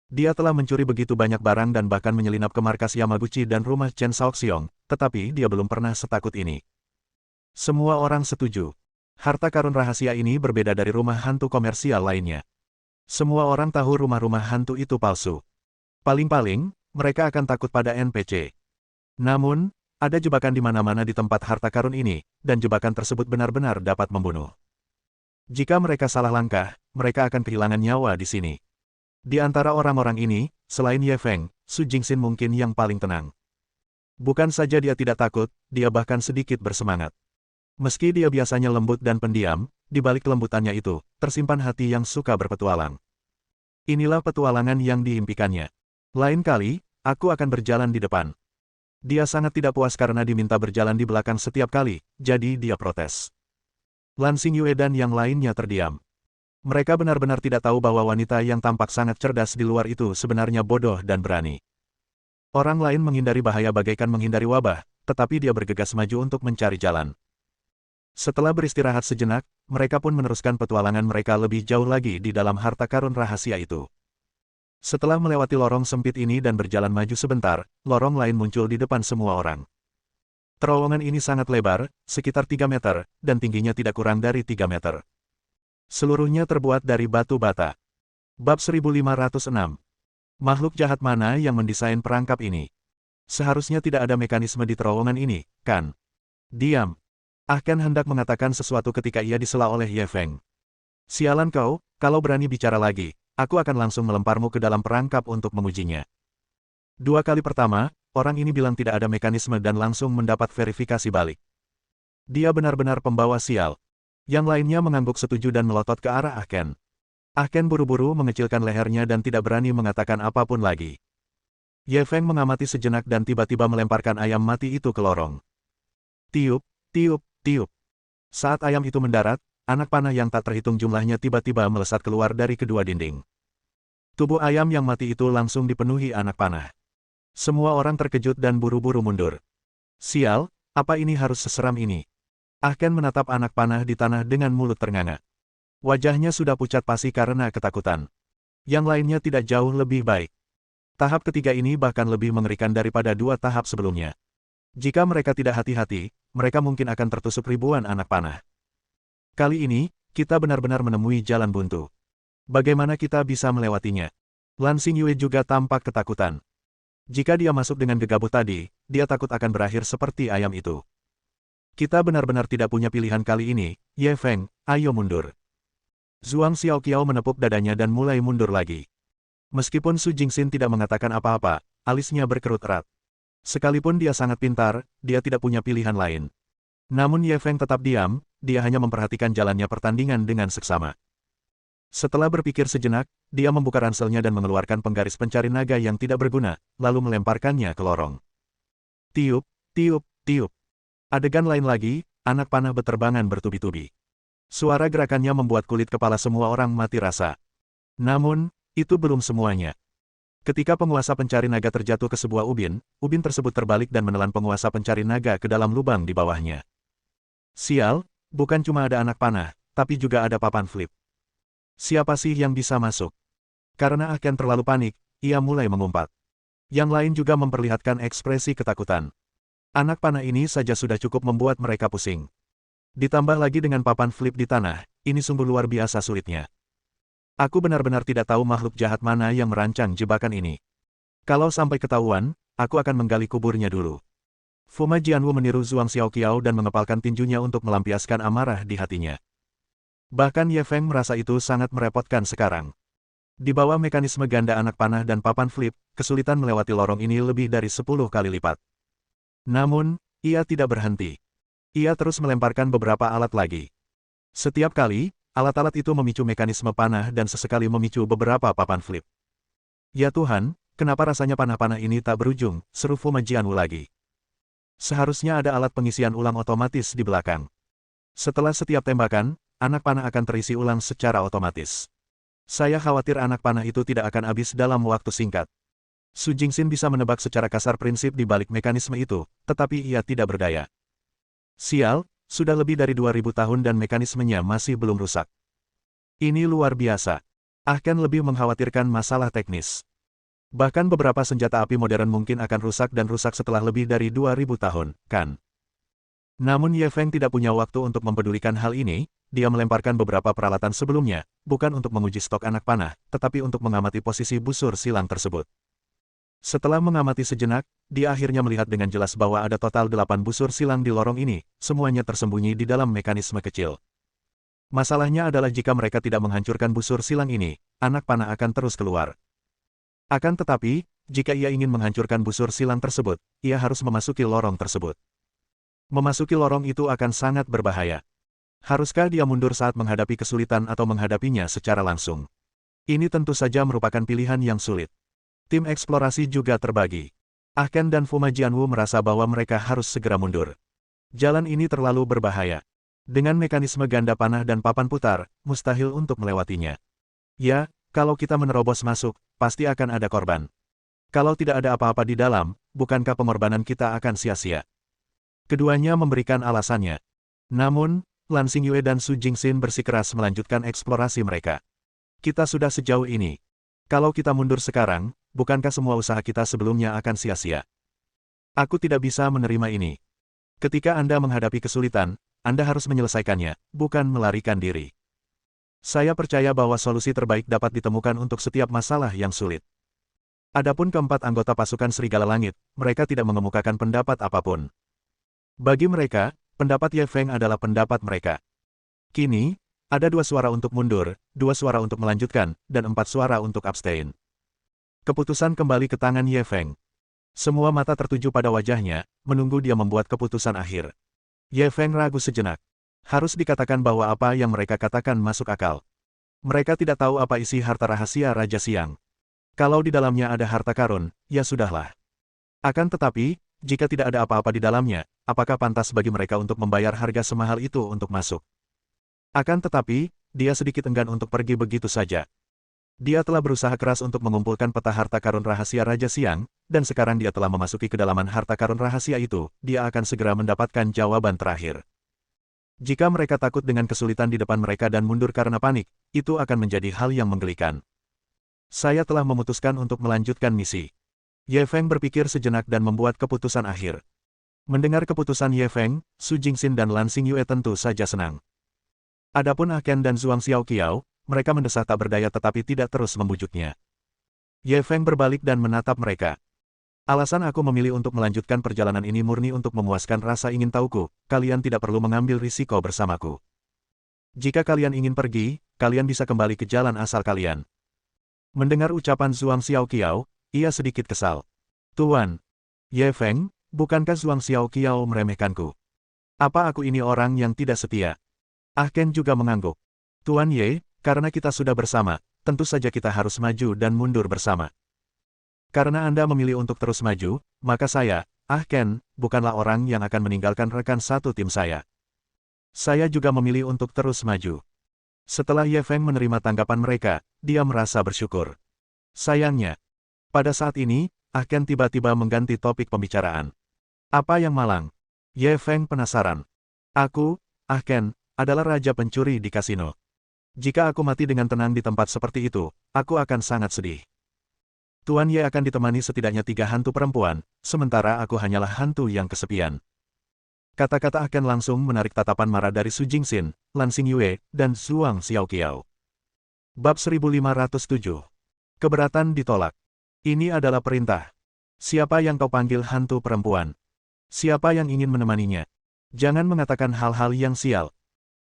Dia telah mencuri begitu banyak barang dan bahkan menyelinap ke markas Yamaguchi dan rumah Chen Shaoxiong, tetapi dia belum pernah setakut ini. Semua orang setuju. Harta karun rahasia ini berbeda dari rumah hantu komersial lainnya. Semua orang tahu rumah-rumah hantu itu palsu. Paling-paling, mereka akan takut pada NPC. Namun, ada jebakan di mana-mana di tempat harta karun ini, dan jebakan tersebut benar-benar dapat membunuh. Jika mereka salah langkah, mereka akan kehilangan nyawa di sini. Di antara orang-orang ini, selain Ye Feng, Su Jingxin mungkin yang paling tenang. Bukan saja dia tidak takut, dia bahkan sedikit bersemangat. Meski dia biasanya lembut dan pendiam, di balik kelembutannya itu, tersimpan hati yang suka berpetualang. Inilah petualangan yang diimpikannya. Lain kali, aku akan berjalan di depan. Dia sangat tidak puas karena diminta berjalan di belakang setiap kali, jadi dia protes. Lan Xingyue dan yang lainnya terdiam. Mereka benar-benar tidak tahu bahwa wanita yang tampak sangat cerdas di luar itu sebenarnya bodoh dan berani. Orang lain menghindari bahaya bagaikan menghindari wabah, tetapi dia bergegas maju untuk mencari jalan. Setelah beristirahat sejenak, mereka pun meneruskan petualangan mereka lebih jauh lagi di dalam harta karun rahasia itu. Setelah melewati lorong sempit ini dan berjalan maju sebentar, lorong lain muncul di depan semua orang. Terowongan ini sangat lebar, sekitar 3 meter, dan tingginya tidak kurang dari 3 meter. Seluruhnya terbuat dari batu bata. Bab 1506. Makhluk jahat mana yang mendesain perangkap ini? Seharusnya tidak ada mekanisme di terowongan ini, kan? Diam. Ah Ken hendak mengatakan sesuatu ketika ia disela oleh Ye Feng. Sialan kau, kalau berani bicara lagi, aku akan langsung melemparmu ke dalam perangkap untuk mengujinya. 2 kali pertama, orang ini bilang tidak ada mekanisme dan langsung mendapat verifikasi balik. Dia benar-benar pembawa sial. Yang lainnya mengangguk setuju dan melotot ke arah Ah Ken. Ah Ken buru-buru mengecilkan lehernya dan tidak berani mengatakan apapun lagi. Ye Feng mengamati sejenak dan tiba-tiba melemparkan ayam mati itu ke lorong. Tiup, tiup, tiup. Saat ayam itu mendarat, anak panah yang tak terhitung jumlahnya tiba-tiba melesat keluar dari kedua dinding. Tubuh ayam yang mati itu langsung dipenuhi anak panah. Semua orang terkejut dan buru-buru mundur. Sial, apa ini harus seseram ini? Ah Ken menatap anak panah di tanah dengan mulut ternganga. Wajahnya sudah pucat pasi karena ketakutan. Yang lainnya tidak jauh lebih baik. Tahap ketiga ini bahkan lebih mengerikan daripada 2 tahap sebelumnya. Jika mereka tidak hati-hati, mereka mungkin akan tertusuk ribuan anak panah. Kali ini, kita benar-benar menemui jalan buntu. Bagaimana kita bisa melewatinya? Lan Xingyue juga tampak ketakutan. Jika dia masuk dengan gegabah tadi, dia takut akan berakhir seperti ayam itu. Kita benar-benar tidak punya pilihan kali ini, Ye Feng, ayo mundur. Zhuang Xiaoqiao menepuk dadanya dan mulai mundur lagi. Meskipun Su Jingxin tidak mengatakan apa-apa, alisnya berkerut erat. Sekalipun dia sangat pintar, dia tidak punya pilihan lain. Namun Ye Feng tetap diam, dia hanya memperhatikan jalannya pertandingan dengan seksama. Setelah berpikir sejenak, dia membuka ranselnya dan mengeluarkan penggaris pencari naga yang tidak berguna, lalu melemparkannya ke lorong. Tiup, tiup, tiup. Adegan lain lagi, anak panah beterbangan bertubi-tubi. Suara gerakannya membuat kulit kepala semua orang mati rasa. Namun, itu belum semuanya. Ketika penguasa pencari naga terjatuh ke sebuah ubin, ubin tersebut terbalik dan menelan penguasa pencari naga ke dalam lubang di bawahnya. Sial, bukan cuma ada anak panah, tapi juga ada papan flip. Siapa sih yang bisa masuk? Karena Ah Ken terlalu panik, ia mulai mengumpat. Yang lain juga memperlihatkan ekspresi ketakutan. Anak panah ini saja sudah cukup membuat mereka pusing. Ditambah lagi dengan papan flip di tanah, ini sungguh luar biasa sulitnya. Aku benar-benar tidak tahu makhluk jahat mana yang merancang jebakan ini. Kalau sampai ketahuan, aku akan menggali kuburnya dulu. Fuma Jianwu meniru Zhuang Xiaoqiao dan mengepalkan tinjunya untuk melampiaskan amarah di hatinya. Bahkan Ye Feng merasa itu sangat merepotkan sekarang. Di bawah mekanisme ganda anak panah dan papan flip, kesulitan melewati lorong ini lebih dari 10 kali lipat. Namun, ia tidak berhenti. Ia terus melemparkan beberapa alat lagi. Setiap kali, alat-alat itu memicu mekanisme panah dan sesekali memicu beberapa papan flip. Ya Tuhan, kenapa rasanya panah-panah ini tak berujung, seru Fuma Jianwu lagi. Seharusnya ada alat pengisian ulang otomatis di belakang. Setelah setiap tembakan, anak panah akan terisi ulang secara otomatis. Saya khawatir anak panah itu tidak akan habis dalam waktu singkat. Su Jingxin bisa menebak secara kasar prinsip di balik mekanisme itu, tetapi ia tidak berdaya. Sial, sudah lebih dari 2000 tahun dan mekanismenya masih belum rusak. Ini luar biasa. Ahken lebih mengkhawatirkan masalah teknis. Bahkan beberapa senjata api modern mungkin akan rusak dan rusak setelah lebih dari 2000 tahun, kan? Namun Ye Feng tidak punya waktu untuk mempedulikan hal ini, dia melemparkan beberapa peralatan sebelumnya, bukan untuk menguji stok anak panah, tetapi untuk mengamati posisi busur silang tersebut. Setelah mengamati sejenak, dia akhirnya melihat dengan jelas bahwa ada total 8 busur silang di lorong ini, semuanya tersembunyi di dalam mekanisme kecil. Masalahnya adalah jika mereka tidak menghancurkan busur silang ini, anak panah akan terus keluar. Akan tetapi, jika ia ingin menghancurkan busur silang tersebut, ia harus memasuki lorong tersebut. Memasuki lorong itu akan sangat berbahaya. Haruskah dia mundur saat menghadapi kesulitan atau menghadapinya secara langsung? Ini tentu saja merupakan pilihan yang sulit. Tim eksplorasi juga terbagi. Ahken dan Fuma Jianwu merasa bahwa mereka harus segera mundur. Jalan ini terlalu berbahaya. Dengan mekanisme ganda panah dan papan putar, mustahil untuk melewatinya. Ya, kalau kita menerobos masuk, pasti akan ada korban. Kalau tidak ada apa-apa di dalam, bukankah pengorbanan kita akan sia-sia? Keduanya memberikan alasannya. Namun, Lan Xingyue dan Su Jingxin bersikeras melanjutkan eksplorasi mereka. Kita sudah sejauh ini. Kalau kita mundur sekarang, bukankah semua usaha kita sebelumnya akan sia-sia? Aku tidak bisa menerima ini. Ketika Anda menghadapi kesulitan, Anda harus menyelesaikannya, bukan melarikan diri. Saya percaya bahwa solusi terbaik dapat ditemukan untuk setiap masalah yang sulit. Adapun keempat anggota pasukan Serigala Langit, mereka tidak mengemukakan pendapat apapun. Bagi mereka, pendapat Ye Feng adalah pendapat mereka. Kini, ada 2 suara untuk mundur, 2 suara untuk melanjutkan, dan 4 suara untuk abstain. Keputusan kembali ke tangan Ye Feng. Semua mata tertuju pada wajahnya, menunggu dia membuat keputusan akhir. Ye Feng ragu sejenak. Harus dikatakan bahwa apa yang mereka katakan masuk akal. Mereka tidak tahu apa isi harta rahasia Raja Siang. Kalau di dalamnya ada harta karun, ya sudahlah. Akan tetapi, jika tidak ada apa-apa di dalamnya, apakah pantas bagi mereka untuk membayar harga semahal itu untuk masuk? Akan tetapi, dia sedikit enggan untuk pergi begitu saja. Dia telah berusaha keras untuk mengumpulkan peta harta karun rahasia Raja Siang, dan sekarang dia telah memasuki kedalaman harta karun rahasia itu, dia akan segera mendapatkan jawaban terakhir. Jika mereka takut dengan kesulitan di depan mereka dan mundur karena panik, itu akan menjadi hal yang menggelikan. Saya telah memutuskan untuk melanjutkan misi. Ye Feng berpikir sejenak dan membuat keputusan akhir. Mendengar keputusan Ye Feng, Su Jingxin dan Lan Xingyue tentu saja senang. Adapun Ahken dan Zhuang Xiaoqiao, mereka mendesah tak berdaya tetapi tidak terus membujuknya. Ye Feng berbalik dan menatap mereka. Alasan aku memilih untuk melanjutkan perjalanan ini murni untuk memuaskan rasa ingin tahuku, kalian tidak perlu mengambil risiko bersamaku. Jika kalian ingin pergi, kalian bisa kembali ke jalan asal kalian. Mendengar ucapan Zhuang Xiaoqiao, ia sedikit kesal. Tuan, Ye Feng, bukankah Zhuang Xiaoqiao meremehkanku? Apa aku ini orang yang tidak setia? Ahken juga mengangguk. Tuan Ye, karena kita sudah bersama, tentu saja kita harus maju dan mundur bersama. Karena Anda memilih untuk terus maju, maka saya, Ahken, bukanlah orang yang akan meninggalkan rekan satu tim saya. Saya juga memilih untuk terus maju. Setelah Ye Feng menerima tanggapan mereka, dia merasa bersyukur. Sayangnya, pada saat ini, Ahken tiba-tiba mengganti topik pembicaraan. Apa yang malang? Ye Feng penasaran. Aku, Ahken, adalah raja pencuri di kasino. Jika aku mati dengan tenang di tempat seperti itu, aku akan sangat sedih. Tuan Ye akan ditemani setidaknya 3 hantu perempuan, sementara aku hanyalah hantu yang kesepian. Kata-kata Ahken langsung menarik tatapan marah dari Su Jingxin, Lan Xingyue, dan Zhuang Xiaoqiao. Bab 1507. Keberatan ditolak. Ini adalah perintah. Siapa yang kau panggil hantu perempuan? Siapa yang ingin menemaninya? Jangan mengatakan hal-hal yang sial.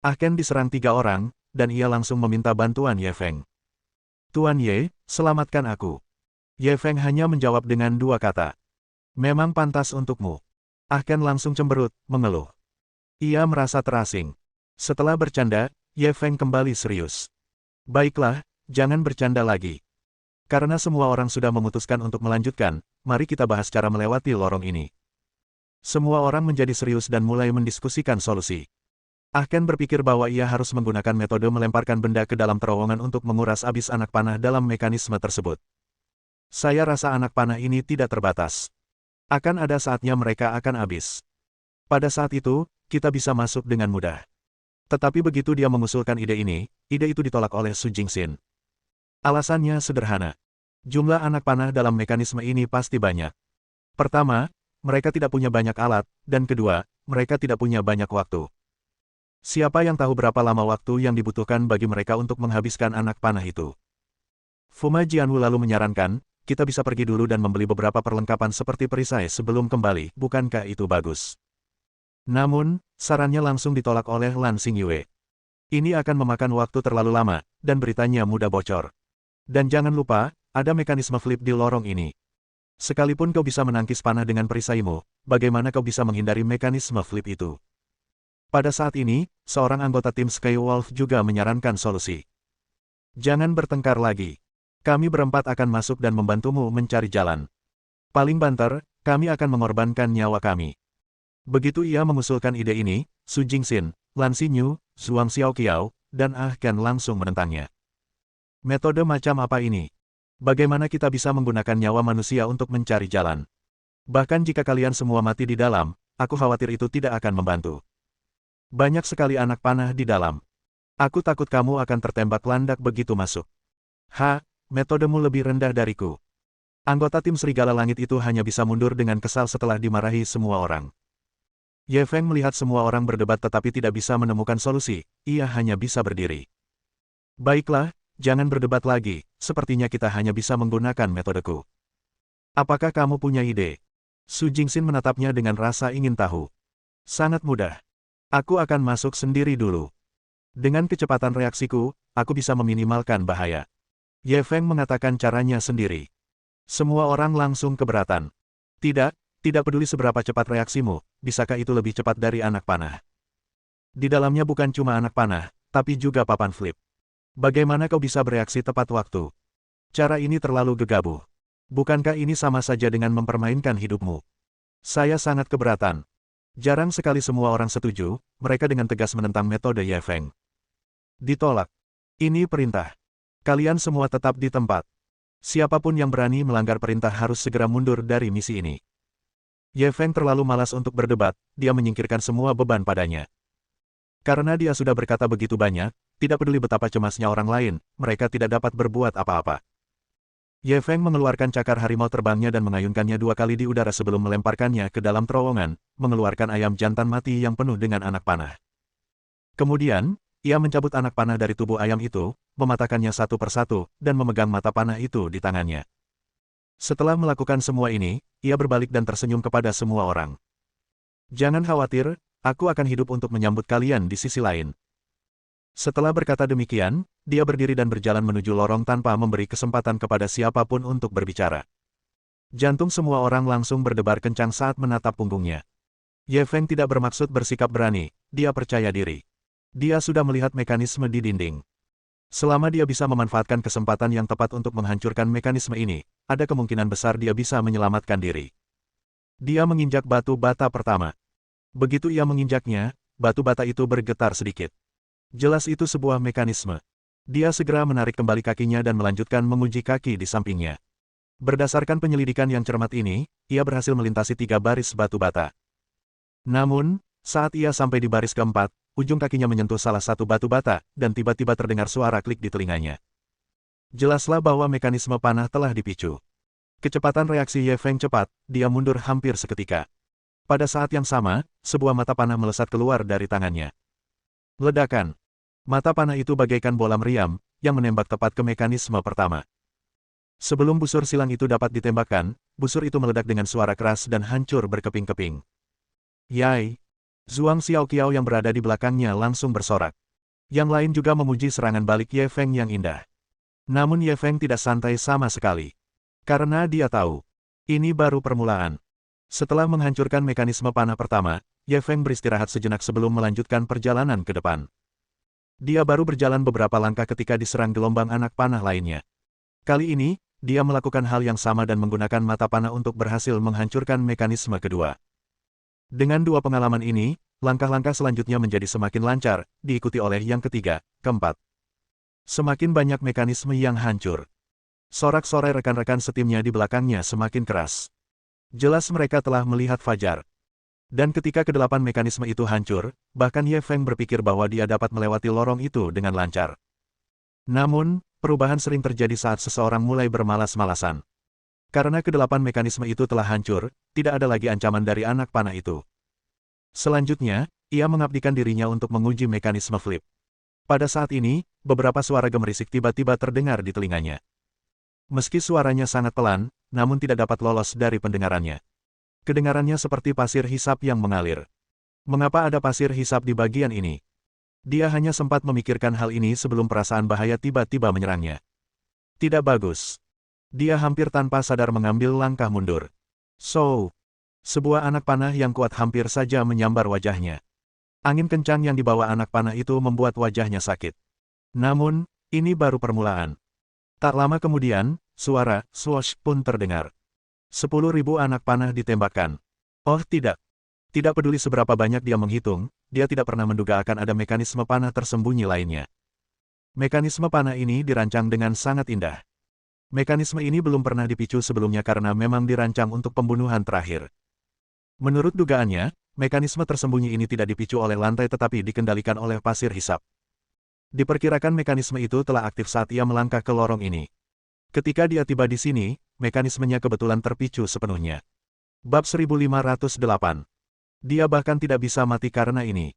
Ahken diserang 3 orang, dan ia langsung meminta bantuan Ye Feng. Tuan Ye, selamatkan aku. Ye Feng hanya menjawab dengan 2 kata. Memang pantas untukmu. Ahken langsung cemberut, mengeluh. Ia merasa terasing. Setelah bercanda, Ye Feng kembali serius. Baiklah, jangan bercanda lagi. Karena semua orang sudah memutuskan untuk melanjutkan, mari kita bahas cara melewati lorong ini. Semua orang menjadi serius dan mulai mendiskusikan solusi. Ahken berpikir bahwa ia harus menggunakan metode melemparkan benda ke dalam terowongan untuk menguras habis anak panah dalam mekanisme tersebut. Saya rasa anak panah ini tidak terbatas. Akan ada saatnya mereka akan habis. Pada saat itu, kita bisa masuk dengan mudah. Tetapi begitu dia mengusulkan ide itu ditolak oleh Su Jingxin. Alasannya sederhana. Jumlah anak panah dalam mekanisme ini pasti banyak. Pertama, mereka tidak punya banyak alat, dan kedua, mereka tidak punya banyak waktu. Siapa yang tahu berapa lama waktu yang dibutuhkan bagi mereka untuk menghabiskan anak panah itu? Fuma Jianwu lalu menyarankan, kita bisa pergi dulu dan membeli beberapa perlengkapan seperti perisai sebelum kembali, bukankah itu bagus? Namun, sarannya langsung ditolak oleh Lan Xingyue. Ini akan memakan waktu terlalu lama, dan beritanya mudah bocor. Dan jangan lupa, ada mekanisme flip di lorong ini. Sekalipun kau bisa menangkis panah dengan perisaimu, bagaimana kau bisa menghindari mekanisme flip itu? Pada saat ini, seorang anggota tim Skywolf juga menyarankan solusi. Jangan bertengkar lagi. Kami berempat akan masuk dan membantumu mencari jalan. Paling banter, kami akan mengorbankan nyawa kami. Begitu ia mengusulkan ide ini, Su Jingxin, Lan Xinyu, Zhuang Xiaoqiao, dan Ahken langsung menentangnya. Metode macam apa ini? Bagaimana kita bisa menggunakan nyawa manusia untuk mencari jalan? Bahkan jika kalian semua mati di dalam, aku khawatir itu tidak akan membantu. Banyak sekali anak panah di dalam. Aku takut kamu akan tertembak landak begitu masuk. Metodemu lebih rendah dariku. Anggota tim Serigala Langit itu hanya bisa mundur dengan kesal setelah dimarahi semua orang. Ye Feng melihat semua orang berdebat tetapi tidak bisa menemukan solusi, ia hanya bisa berdiri. Baiklah, jangan berdebat lagi, sepertinya kita hanya bisa menggunakan metodeku. Apakah kamu punya ide? Su Jingxin menatapnya dengan rasa ingin tahu. Sangat mudah. Aku akan masuk sendiri dulu. Dengan kecepatan reaksiku, aku bisa meminimalkan bahaya. Ye Feng mengatakan caranya sendiri. Semua orang langsung keberatan. Tidak peduli seberapa cepat reaksimu, bisakah itu lebih cepat dari anak panah? Di dalamnya bukan cuma anak panah, tapi juga papan flip. Bagaimana kau bisa bereaksi tepat waktu? Cara ini terlalu gegabah. Bukankah ini sama saja dengan mempermainkan hidupmu? Saya sangat keberatan. Jarang sekali semua orang setuju, mereka dengan tegas menentang metode Ye Feng. Ditolak. Ini perintah. Kalian semua tetap di tempat. Siapapun yang berani melanggar perintah harus segera mundur dari misi ini. Ye Feng terlalu malas untuk berdebat, dia menyingkirkan semua beban padanya. Karena dia sudah berkata begitu banyak, tidak peduli betapa cemasnya orang lain, mereka tidak dapat berbuat apa-apa. Ye Feng mengeluarkan cakar harimau terbangnya dan mengayunkannya 2 kali di udara sebelum melemparkannya ke dalam terowongan, mengeluarkan ayam jantan mati yang penuh dengan anak panah. Kemudian, ia mencabut anak panah dari tubuh ayam itu, mematahkannya satu persatu, dan memegang mata panah itu di tangannya. Setelah melakukan semua ini, ia berbalik dan tersenyum kepada semua orang. Jangan khawatir, aku akan hidup untuk menyambut kalian di sisi lain. Setelah berkata demikian, dia berdiri dan berjalan menuju lorong tanpa memberi kesempatan kepada siapapun untuk berbicara. Jantung semua orang langsung berdebar kencang saat menatap punggungnya. Ye Feng tidak bermaksud bersikap berani, dia percaya diri. Dia sudah melihat mekanisme di dinding. Selama dia bisa memanfaatkan kesempatan yang tepat untuk menghancurkan mekanisme ini, ada kemungkinan besar dia bisa menyelamatkan diri. Dia menginjak batu bata pertama. Begitu ia menginjaknya, batu bata itu bergetar sedikit. Jelas itu sebuah mekanisme. Dia segera menarik kembali kakinya dan melanjutkan menguji kaki di sampingnya. Berdasarkan penyelidikan yang cermat ini, ia berhasil melintasi 3 baris batu bata. Namun, saat ia sampai di baris keempat, ujung kakinya menyentuh salah satu batu bata, dan tiba-tiba terdengar suara klik di telinganya. Jelaslah bahwa mekanisme panah telah dipicu. Kecepatan reaksi Ye Feng cepat, dia mundur hampir seketika. Pada saat yang sama, sebuah mata panah melesat keluar dari tangannya. Ledakan. Mata panah itu bagaikan bola meriam, yang menembak tepat ke mekanisme pertama. Sebelum busur silang itu dapat ditembakkan, busur itu meledak dengan suara keras dan hancur berkeping-keping. Yai! Zhuang Xiaoqiao yang berada di belakangnya langsung bersorak. Yang lain juga memuji serangan balik Ye Feng yang indah. Namun Ye Feng tidak santai sama sekali. Karena dia tahu, ini baru permulaan. Setelah menghancurkan mekanisme panah pertama, Ye Feng beristirahat sejenak sebelum melanjutkan perjalanan ke depan. Dia baru berjalan beberapa langkah ketika diserang gelombang anak panah lainnya. Kali ini, dia melakukan hal yang sama dan menggunakan mata panah untuk berhasil menghancurkan mekanisme kedua. Dengan dua pengalaman ini, langkah-langkah selanjutnya menjadi semakin lancar, diikuti oleh yang ketiga, keempat. Semakin banyak mekanisme yang hancur. Sorak-sorai rekan-rekan setimnya di belakangnya semakin keras. Jelas mereka telah melihat fajar. Dan ketika kedelapan mekanisme itu hancur, bahkan Ye Feng berpikir bahwa dia dapat melewati lorong itu dengan lancar. Namun, perubahan sering terjadi saat seseorang mulai bermalas-malasan. Karena kedelapan mekanisme itu telah hancur, tidak ada lagi ancaman dari anak panah itu. Selanjutnya, ia mengabdikan dirinya untuk menguji mekanisme flip. Pada saat ini, beberapa suara gemerisik tiba-tiba terdengar di telinganya. Meski suaranya sangat pelan, namun tidak dapat lolos dari pendengarannya. Kedengarannya seperti pasir hisap yang mengalir. Mengapa ada pasir hisap di bagian ini? Dia hanya sempat memikirkan hal ini sebelum perasaan bahaya tiba-tiba menyerangnya. Tidak bagus. Dia hampir tanpa sadar mengambil langkah mundur. Sebuah anak panah yang kuat hampir saja menyambar wajahnya. Angin kencang yang dibawa anak panah itu membuat wajahnya sakit. Namun, ini baru permulaan. Tak lama kemudian, suara swoosh pun terdengar. 10.000 anak panah ditembakkan. Oh tidak. Tidak peduli seberapa banyak dia menghitung, dia tidak pernah menduga akan ada mekanisme panah tersembunyi lainnya. Mekanisme panah ini dirancang dengan sangat indah. Mekanisme ini belum pernah dipicu sebelumnya karena memang dirancang untuk pembunuhan terakhir. Menurut dugaannya, mekanisme tersembunyi ini tidak dipicu oleh lantai tetapi dikendalikan oleh pasir hisap. Diperkirakan mekanisme itu telah aktif saat ia melangkah ke lorong ini. Ketika dia tiba di sini, mekanismenya kebetulan terpicu sepenuhnya. Bab 1508. Dia bahkan tidak bisa mati karena ini.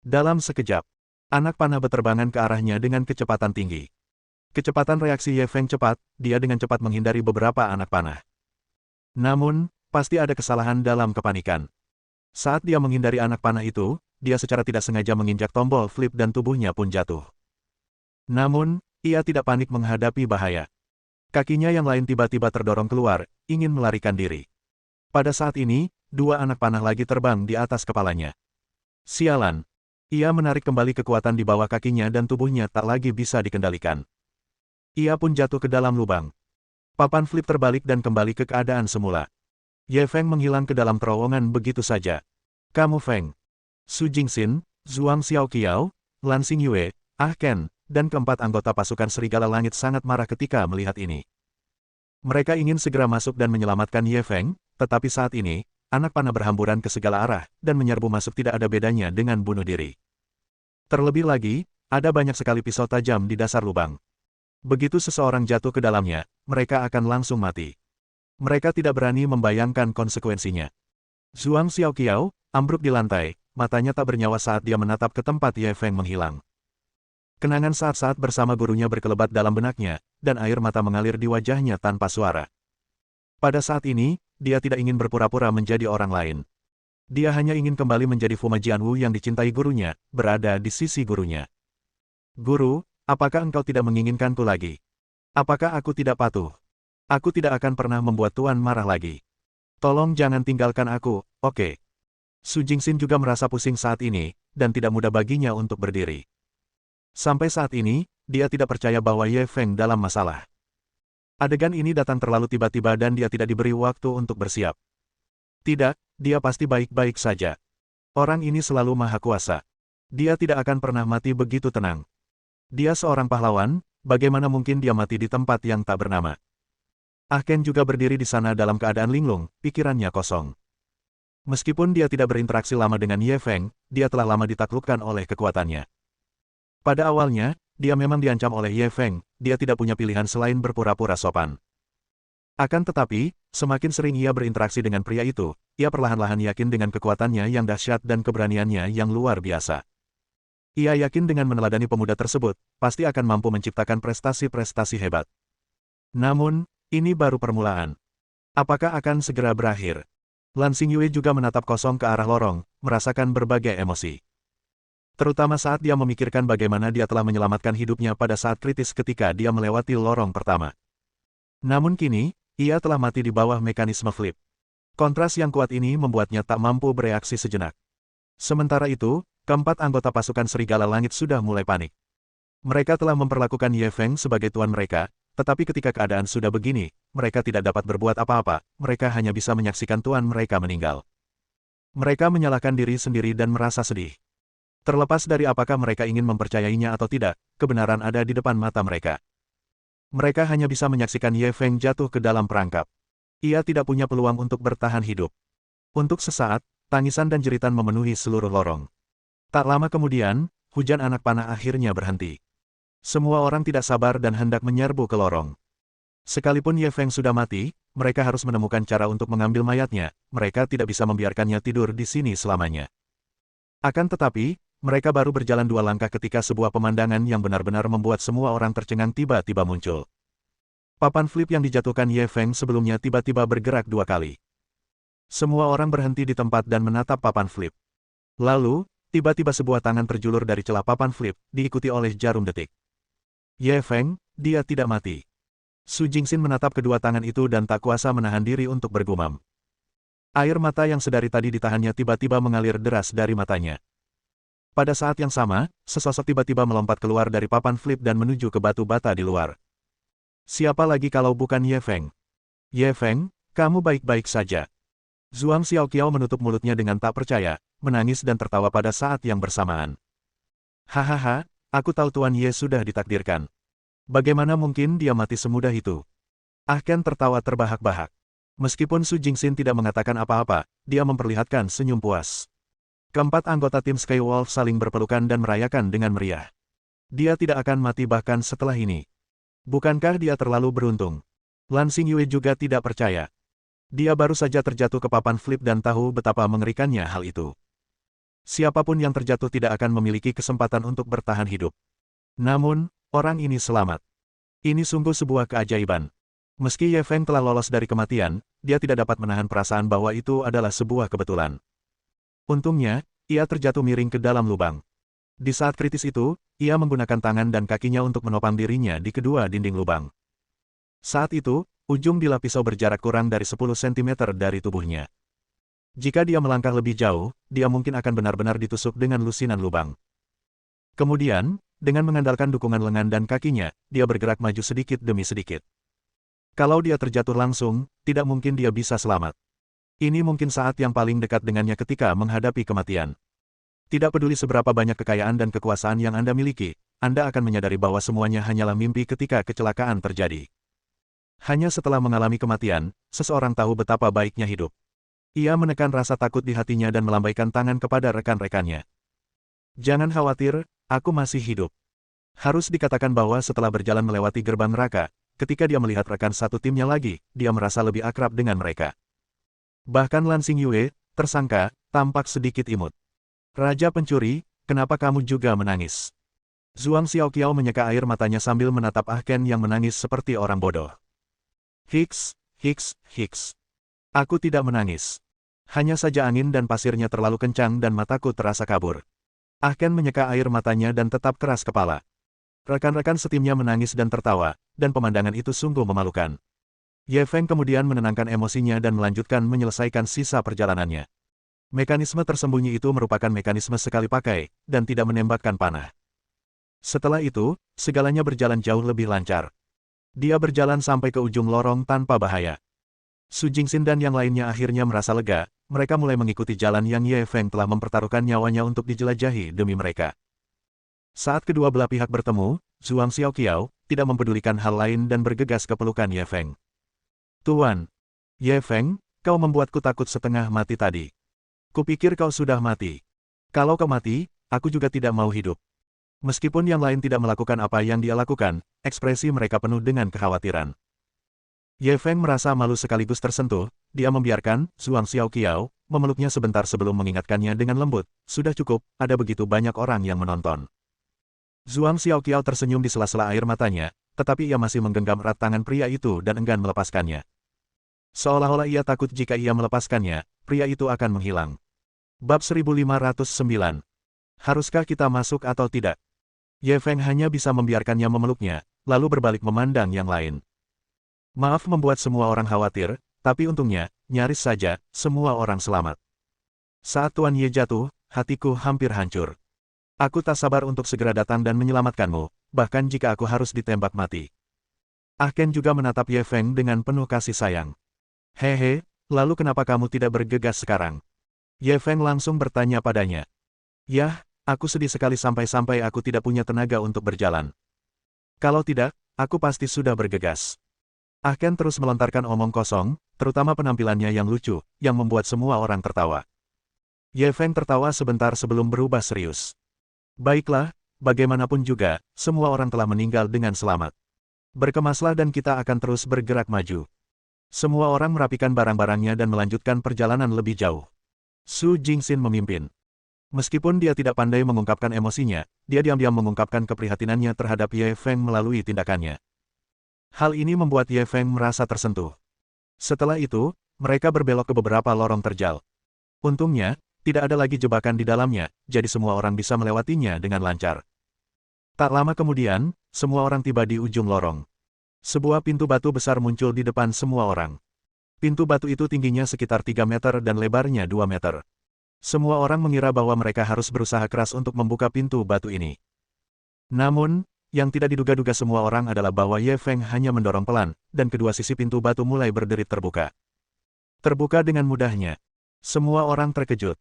Dalam sekejap, anak panah berterbangan ke arahnya dengan kecepatan tinggi. Kecepatan reaksi Ye Feng cepat, dia dengan cepat menghindari beberapa anak panah. Namun, pasti ada kesalahan dalam kepanikan. Saat dia menghindari anak panah itu, dia secara tidak sengaja menginjak tombol flip dan tubuhnya pun jatuh. Namun, ia tidak panik menghadapi bahaya. Kakinya yang lain tiba-tiba terdorong keluar, ingin melarikan diri. Pada saat ini, dua anak panah lagi terbang di atas kepalanya. Sialan. Ia menarik kembali kekuatan di bawah kakinya dan tubuhnya tak lagi bisa dikendalikan. Ia pun jatuh ke dalam lubang. Papan flip terbalik dan kembali ke keadaan semula. Ye Feng menghilang ke dalam terowongan begitu saja. Kamu Feng. Su Jingxin, Zhuang Xiaoqiao, Lan Xingyue, Ah Ken, dan keempat anggota pasukan Serigala Langit sangat marah ketika melihat ini. Mereka ingin segera masuk dan menyelamatkan Ye Feng, tetapi saat ini, anak panah berhamburan ke segala arah, dan menyerbu masuk tidak ada bedanya dengan bunuh diri. Terlebih lagi, ada banyak sekali pisau tajam di dasar lubang. Begitu seseorang jatuh ke dalamnya, mereka akan langsung mati. Mereka tidak berani membayangkan konsekuensinya. Zhuang Xiaoqiao ambruk di lantai, matanya tak bernyawa saat dia menatap ke tempat Ye Feng menghilang. Kenangan saat-saat bersama gurunya berkelebat dalam benaknya, dan air mata mengalir di wajahnya tanpa suara. Pada saat ini, dia tidak ingin berpura-pura menjadi orang lain. Dia hanya ingin kembali menjadi Fuma Jianwu yang dicintai gurunya, berada di sisi gurunya. Guru, apakah engkau tidak menginginkanku lagi? Apakah aku tidak patuh? Aku tidak akan pernah membuat Tuan marah lagi. Tolong jangan tinggalkan aku, oke? Su Jingxin juga merasa pusing saat ini, dan tidak mudah baginya untuk berdiri. Sampai saat ini, dia tidak percaya bahwa Ye Feng dalam masalah. Adegan ini datang terlalu tiba-tiba dan dia tidak diberi waktu untuk bersiap. Tidak, dia pasti baik-baik saja. Orang ini selalu maha kuasa. Dia tidak akan pernah mati begitu tenang. Dia seorang pahlawan, bagaimana mungkin dia mati di tempat yang tak bernama? Ah Ken juga berdiri di sana dalam keadaan linglung, pikirannya kosong. Meskipun dia tidak berinteraksi lama dengan Ye Feng, dia telah lama ditaklukkan oleh kekuatannya. Pada awalnya, dia memang diancam oleh Ye Feng, dia tidak punya pilihan selain berpura-pura sopan. Akan tetapi, semakin sering ia berinteraksi dengan pria itu, ia perlahan-lahan yakin dengan kekuatannya yang dahsyat dan keberaniannya yang luar biasa. Ia yakin dengan meneladani pemuda tersebut, pasti akan mampu menciptakan prestasi-prestasi hebat. Namun, ini baru permulaan. Apakah akan segera berakhir? Lan Xingyue juga menatap kosong ke arah lorong, merasakan berbagai emosi. Terutama saat dia memikirkan bagaimana dia telah menyelamatkan hidupnya pada saat kritis ketika dia melewati lorong pertama. Namun kini, ia telah mati di bawah mekanisme flip. Kontras yang kuat ini membuatnya tak mampu bereaksi sejenak. Sementara itu, keempat anggota pasukan Serigala Langit sudah mulai panik. Mereka telah memperlakukan Ye Feng sebagai tuan mereka, tetapi ketika keadaan sudah begini, mereka tidak dapat berbuat apa-apa, mereka hanya bisa menyaksikan tuan mereka meninggal. Mereka menyalahkan diri sendiri dan merasa sedih. Terlepas dari apakah mereka ingin mempercayainya atau tidak, kebenaran ada di depan mata mereka. Mereka hanya bisa menyaksikan Ye Feng jatuh ke dalam perangkap. Ia tidak punya peluang untuk bertahan hidup. Untuk sesaat, tangisan dan jeritan memenuhi seluruh lorong. Tak lama kemudian, hujan anak panah akhirnya berhenti. Semua orang tidak sabar dan hendak menyerbu ke lorong. Sekalipun Ye Feng sudah mati, mereka harus menemukan cara untuk mengambil mayatnya, mereka tidak bisa membiarkannya tidur di sini selamanya. Akan tetapi, mereka baru berjalan 2 langkah ketika sebuah pemandangan yang benar-benar membuat semua orang tercengang tiba-tiba muncul. Papan flip yang dijatuhkan Ye Feng sebelumnya tiba-tiba bergerak 2 kali. Semua orang berhenti di tempat dan menatap papan flip. Lalu, tiba-tiba sebuah tangan terjulur dari celah papan flip, diikuti oleh jarum detik. Ye Feng, dia tidak mati. Su Jingxin menatap kedua tangan itu dan tak kuasa menahan diri untuk bergumam. Air mata yang sedari tadi ditahannya tiba-tiba mengalir deras dari matanya. Pada saat yang sama, sesosok tiba-tiba melompat keluar dari papan flip dan menuju ke batu bata di luar. Siapa lagi kalau bukan Ye Feng? Ye Feng, kamu baik-baik saja. Zhuang Xiaoqiao menutup mulutnya dengan tak percaya, menangis dan tertawa pada saat yang bersamaan. Hahaha, aku tahu Tuan Ye sudah ditakdirkan. Bagaimana mungkin dia mati semudah itu? Ah Ken tertawa terbahak-bahak. Meskipun Su Jingxin tidak mengatakan apa-apa, dia memperlihatkan senyum puas. Keempat anggota tim Skywolf saling berpelukan dan merayakan dengan meriah. Dia tidak akan mati bahkan setelah ini. Bukankah dia terlalu beruntung? Lan Xingyue juga tidak percaya. Dia baru saja terjatuh ke papan flip dan tahu betapa mengerikannya hal itu. Siapapun yang terjatuh tidak akan memiliki kesempatan untuk bertahan hidup. Namun, orang ini selamat. Ini sungguh sebuah keajaiban. Meski Ye Feng telah lolos dari kematian, dia tidak dapat menahan perasaan bahwa itu adalah sebuah kebetulan. Untungnya, ia terjatuh miring ke dalam lubang. Di saat kritis itu, ia menggunakan tangan dan kakinya untuk menopang dirinya di kedua dinding lubang. Saat itu, ujung bilah pisau berjarak kurang dari 10 cm dari tubuhnya. Jika dia melangkah lebih jauh, dia mungkin akan benar-benar ditusuk dengan lusinan lubang. Kemudian, dengan mengandalkan dukungan lengan dan kakinya, dia bergerak maju sedikit demi sedikit. Kalau dia terjatuh langsung, tidak mungkin dia bisa selamat. Ini mungkin saat yang paling dekat dengannya ketika menghadapi kematian. Tidak peduli seberapa banyak kekayaan dan kekuasaan yang Anda miliki, Anda akan menyadari bahwa semuanya hanyalah mimpi ketika kecelakaan terjadi. Hanya setelah mengalami kematian, seseorang tahu betapa baiknya hidup. Ia menekan rasa takut di hatinya dan melambaikan tangan kepada rekan-rekannya. Jangan khawatir, aku masih hidup. Harus dikatakan bahwa setelah berjalan melewati gerbang neraka, ketika dia melihat rekan satu timnya lagi, dia merasa lebih akrab dengan mereka. Bahkan Lan Xingyue, tersangka, tampak sedikit imut. Raja pencuri, kenapa kamu juga menangis? Zhuang Xiaoqiao menyeka air matanya sambil menatap Ah Ken yang menangis seperti orang bodoh. Hiks, hiks, hiks. Aku tidak menangis. Hanya saja angin dan pasirnya terlalu kencang dan mataku terasa kabur. Ah Ken menyeka air matanya dan tetap keras kepala. Rekan-rekan setimnya menangis dan tertawa, dan pemandangan itu sungguh memalukan. Ye Feng kemudian menenangkan emosinya dan melanjutkan menyelesaikan sisa perjalanannya. Mekanisme tersembunyi itu merupakan mekanisme sekali pakai, dan tidak menembakkan panah. Setelah itu, segalanya berjalan jauh lebih lancar. Dia berjalan sampai ke ujung lorong tanpa bahaya. Su Jingxin dan yang lainnya akhirnya merasa lega, mereka mulai mengikuti jalan yang Ye Feng telah mempertaruhkan nyawanya untuk dijelajahi demi mereka. Saat kedua belah pihak bertemu, Zhuang Xiaoqiao tidak mempedulikan hal lain dan bergegas ke pelukan Ye Feng. Tuan, Ye Feng, kau membuatku takut setengah mati tadi. Kupikir kau sudah mati. Kalau kau mati, aku juga tidak mau hidup. Meskipun yang lain tidak melakukan apa yang dia lakukan, ekspresi mereka penuh dengan kekhawatiran. Ye Feng merasa malu sekaligus tersentuh, dia membiarkan Zhuang Xiaoqiao memeluknya sebentar sebelum mengingatkannya dengan lembut, sudah cukup, ada begitu banyak orang yang menonton. Zhuang Xiaoqiao tersenyum di sela-sela air matanya, tetapi ia masih menggenggam erat tangan pria itu dan enggan melepaskannya. Seolah-olah ia takut jika ia melepaskannya, pria itu akan menghilang. Bab 1509. Haruskah kita masuk atau tidak? Ye Feng hanya bisa membiarkannya memeluknya, lalu berbalik memandang yang lain. Maaf membuat semua orang khawatir, tapi untungnya, nyaris saja, semua orang selamat. Saat Tuan Ye jatuh, hatiku hampir hancur. Aku tak sabar untuk segera datang dan menyelamatkanmu, bahkan jika aku harus ditembak mati. Ah Ken juga menatap Ye Feng dengan penuh kasih sayang. Hehe, lalu kenapa kamu tidak bergegas sekarang? Ye Feng langsung bertanya padanya. Yah, aku sedih sekali sampai-sampai aku tidak punya tenaga untuk berjalan. Kalau tidak, aku pasti sudah bergegas. Ah Ken terus melontarkan omong kosong, terutama penampilannya yang lucu, yang membuat semua orang tertawa. Ye Feng tertawa sebentar sebelum berubah serius. Baiklah, bagaimanapun juga, semua orang telah meninggal dengan selamat. Berkemaslah dan kita akan terus bergerak maju. Semua orang merapikan barang-barangnya dan melanjutkan perjalanan lebih jauh. Su Jingxin memimpin. Meskipun dia tidak pandai mengungkapkan emosinya, dia diam-diam mengungkapkan keprihatinannya terhadap Ye Feng melalui tindakannya. Hal ini membuat Ye Feng merasa tersentuh. Setelah itu, mereka berbelok ke beberapa lorong terjal. Untungnya, tidak ada lagi jebakan di dalamnya, jadi semua orang bisa melewatinya dengan lancar. Tak lama kemudian, semua orang tiba di ujung lorong. Sebuah pintu batu besar muncul di depan semua orang. Pintu batu itu tingginya sekitar 3 meter dan lebarnya 2 meter. Semua orang mengira bahwa mereka harus berusaha keras untuk membuka pintu batu ini. Namun, yang tidak diduga-duga semua orang adalah bahwa Ye Feng hanya mendorong pelan, dan kedua sisi pintu batu mulai berderit terbuka. Terbuka dengan mudahnya. Semua orang terkejut.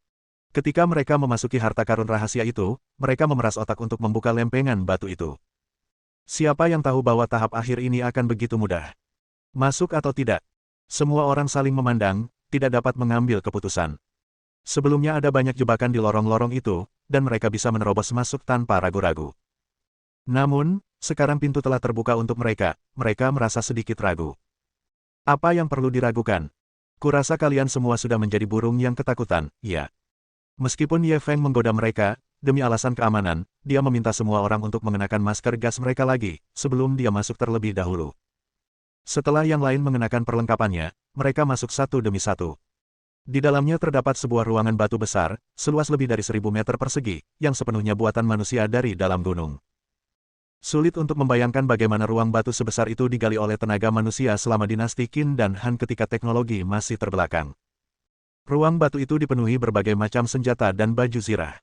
Ketika mereka memasuki harta karun rahasia itu, mereka memeras otak untuk membuka lempengan batu itu. Siapa yang tahu bahwa tahap akhir ini akan begitu mudah? Masuk atau tidak? Semua orang saling memandang, tidak dapat mengambil keputusan. Sebelumnya ada banyak jebakan di lorong-lorong itu, dan mereka bisa menerobos masuk tanpa ragu-ragu. Namun, sekarang pintu telah terbuka untuk mereka merasa sedikit ragu. Apa yang perlu diragukan? Kurasa kalian semua sudah menjadi burung yang ketakutan, ya. Meskipun Ye Feng menggoda mereka, demi alasan keamanan, dia meminta semua orang untuk mengenakan masker gas mereka lagi, sebelum dia masuk terlebih dahulu. Setelah yang lain mengenakan perlengkapannya, mereka masuk satu demi satu. Di dalamnya terdapat sebuah ruangan batu besar, seluas lebih dari 1000 meter persegi, yang sepenuhnya buatan manusia dari dalam gunung. Sulit untuk membayangkan bagaimana ruang batu sebesar itu digali oleh tenaga manusia selama dinasti Qin dan Han ketika teknologi masih terbelakang. Ruang batu itu dipenuhi berbagai macam senjata dan baju zirah.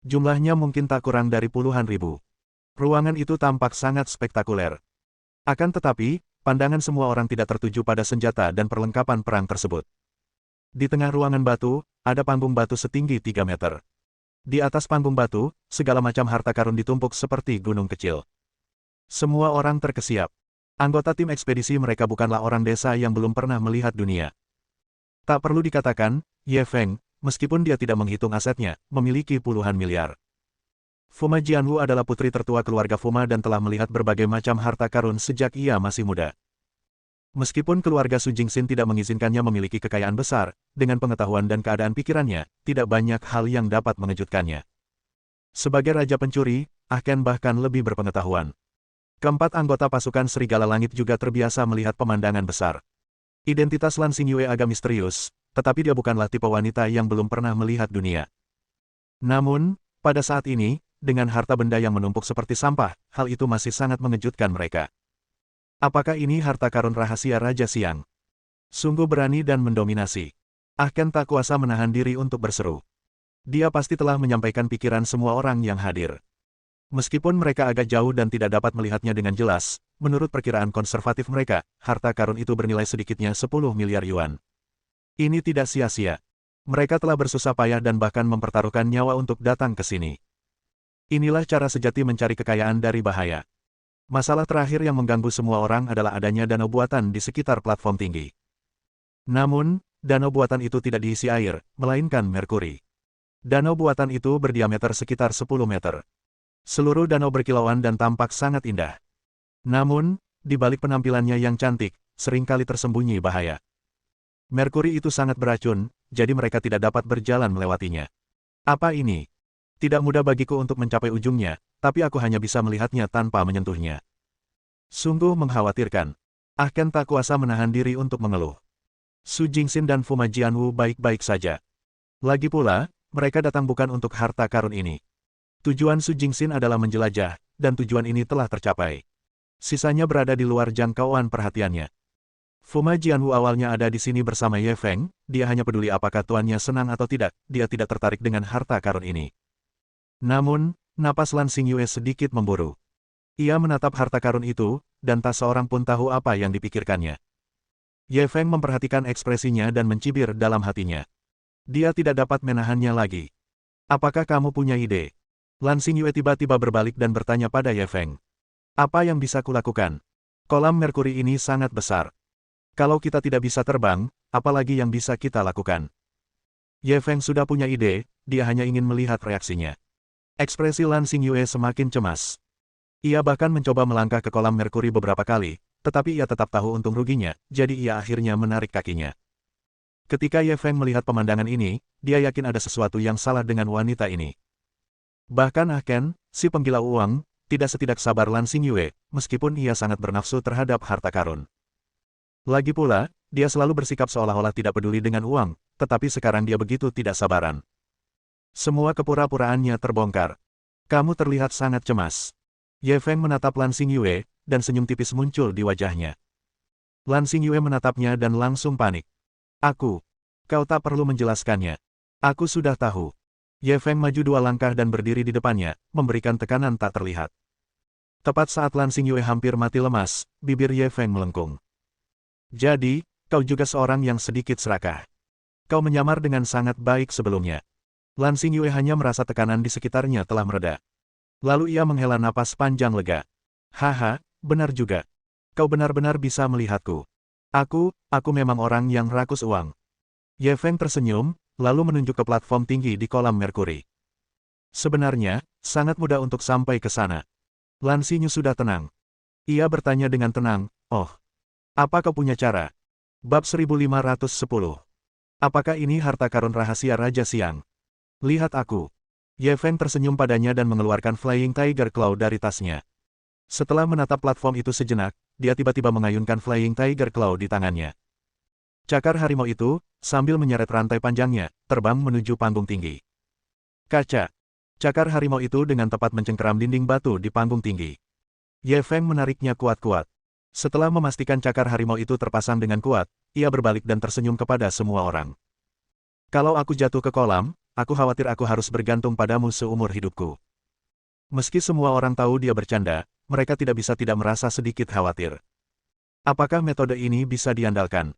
Jumlahnya mungkin tak kurang dari puluhan ribu. Ruangan itu tampak sangat spektakuler. Akan tetapi, pandangan semua orang tidak tertuju pada senjata dan perlengkapan perang tersebut. Di tengah ruangan batu, ada panggung batu setinggi 3 meter. Di atas panggung batu, segala macam harta karun ditumpuk seperti gunung kecil. Semua orang terkesiap. Anggota tim ekspedisi mereka bukanlah orang desa yang belum pernah melihat dunia. Tak perlu dikatakan, Ye Feng, meskipun dia tidak menghitung asetnya, memiliki puluhan miliar. Fuma Jianwu adalah putri tertua keluarga Fuma dan telah melihat berbagai macam harta karun sejak ia masih muda. Meskipun keluarga Su Jingxin tidak mengizinkannya memiliki kekayaan besar, dengan pengetahuan dan keadaan pikirannya, tidak banyak hal yang dapat mengejutkannya. Sebagai raja pencuri, Ah Ken bahkan lebih berpengetahuan. Keempat anggota pasukan Serigala Langit juga terbiasa melihat pemandangan besar. Identitas Lan Xingyue agak misterius, tetapi dia bukanlah tipe wanita yang belum pernah melihat dunia. Namun, pada saat ini, dengan harta benda yang menumpuk seperti sampah, hal itu masih sangat mengejutkan mereka. Apakah ini harta karun rahasia Raja Siang? Sungguh berani dan mendominasi. Ah Ken tak kuasa menahan diri untuk berseru. Dia pasti telah menyampaikan pikiran semua orang yang hadir. Meskipun mereka agak jauh dan tidak dapat melihatnya dengan jelas, menurut perkiraan konservatif mereka, harta karun itu bernilai sedikitnya 10 miliar yuan. Ini tidak sia-sia. Mereka telah bersusah payah dan bahkan mempertaruhkan nyawa untuk datang ke sini. Inilah cara sejati mencari kekayaan dari bahaya. Masalah terakhir yang mengganggu semua orang adalah adanya danau buatan di sekitar platform tinggi. Namun, danau buatan itu tidak diisi air, melainkan merkuri. Danau buatan itu berdiameter sekitar 10 meter. Seluruh danau berkilauan dan tampak sangat indah. Namun, di balik penampilannya yang cantik, seringkali tersembunyi bahaya. Merkuri itu sangat beracun, jadi mereka tidak dapat berjalan melewatinya. Apa ini? Tidak mudah bagiku untuk mencapai ujungnya, tapi aku hanya bisa melihatnya tanpa menyentuhnya. Sungguh mengkhawatirkan. Ah Ken tak kuasa menahan diri untuk mengeluh. Su Jingxin dan Fuma Jianwu baik-baik saja. Lagi pula, mereka datang bukan untuk harta karun ini. Tujuan Su Jingxin adalah menjelajah, dan tujuan ini telah tercapai. Sisanya berada di luar jangkauan perhatiannya. Fuma Jianwu awalnya ada di sini bersama Ye Feng, dia hanya peduli apakah tuannya senang atau tidak, dia tidak tertarik dengan harta karun ini. Namun, napas Lan Xingyue sedikit memburu. Ia menatap harta karun itu, dan tak seorang pun tahu apa yang dipikirkannya. Ye Feng memperhatikan ekspresinya dan mencibir dalam hatinya. Dia tidak dapat menahannya lagi. Apakah kamu punya ide? Lan Xingyue tiba-tiba berbalik dan bertanya pada Ye Feng. Apa yang bisa kulakukan? Kolam Merkuri ini sangat besar. Kalau kita tidak bisa terbang, apalagi yang bisa kita lakukan? Ye Feng sudah punya ide, dia hanya ingin melihat reaksinya. Ekspresi Lan Xingyue semakin cemas. Ia bahkan mencoba melangkah ke kolam Merkuri beberapa kali, tetapi ia tetap tahu untung ruginya, jadi ia akhirnya menarik kakinya. Ketika Ye Feng melihat pemandangan ini, dia yakin ada sesuatu yang salah dengan wanita ini. Bahkan Ah Ken, si penggila uang, tidak sabar Lan Xingyue, meskipun ia sangat bernafsu terhadap harta karun. Lagi pula, dia selalu bersikap seolah-olah tidak peduli dengan uang, tetapi sekarang dia begitu tidak sabaran. Semua kepura-puraannya terbongkar. Kamu terlihat sangat cemas. Ye Feng menatap Lan Xingyue, dan senyum tipis muncul di wajahnya. Lan Xingyue menatapnya dan langsung panik. Kau tak perlu menjelaskannya. Aku sudah tahu. Ye Feng maju 2 langkah dan berdiri di depannya, memberikan tekanan tak terlihat. Tepat saat Lan Xingyue hampir mati lemas, bibir Ye Feng melengkung. Jadi, kau juga seorang yang sedikit serakah. Kau menyamar dengan sangat baik sebelumnya. Lan Xingyue hanya merasa tekanan di sekitarnya telah mereda. Lalu ia menghela napas panjang lega. Haha, benar juga. Kau benar-benar bisa melihatku. Aku memang orang yang rakus uang. Ye Feng tersenyum, lalu menunjuk ke platform tinggi di kolam Merkuri. Sebenarnya, sangat mudah untuk sampai ke sana. Lan Xinyu sudah tenang. Ia bertanya dengan tenang, oh. Apa kau punya cara? Bab 1510. Apakah ini harta karun rahasia Raja Siang? Lihat aku. Ye Feng tersenyum padanya dan mengeluarkan Flying Tiger Claw dari tasnya. Setelah menatap platform itu sejenak, dia tiba-tiba mengayunkan Flying Tiger Claw di tangannya. Cakar harimau itu, sambil menyeret rantai panjangnya, terbang menuju panggung tinggi. Kaca. Cakar harimau itu dengan tepat mencengkeram dinding batu di panggung tinggi. Ye Feng menariknya kuat-kuat. Setelah memastikan cakar harimau itu terpasang dengan kuat, ia berbalik dan tersenyum kepada semua orang. Kalau aku jatuh ke kolam, aku khawatir aku harus bergantung padamu seumur hidupku. Meski semua orang tahu dia bercanda, mereka tidak bisa tidak merasa sedikit khawatir. Apakah metode ini bisa diandalkan?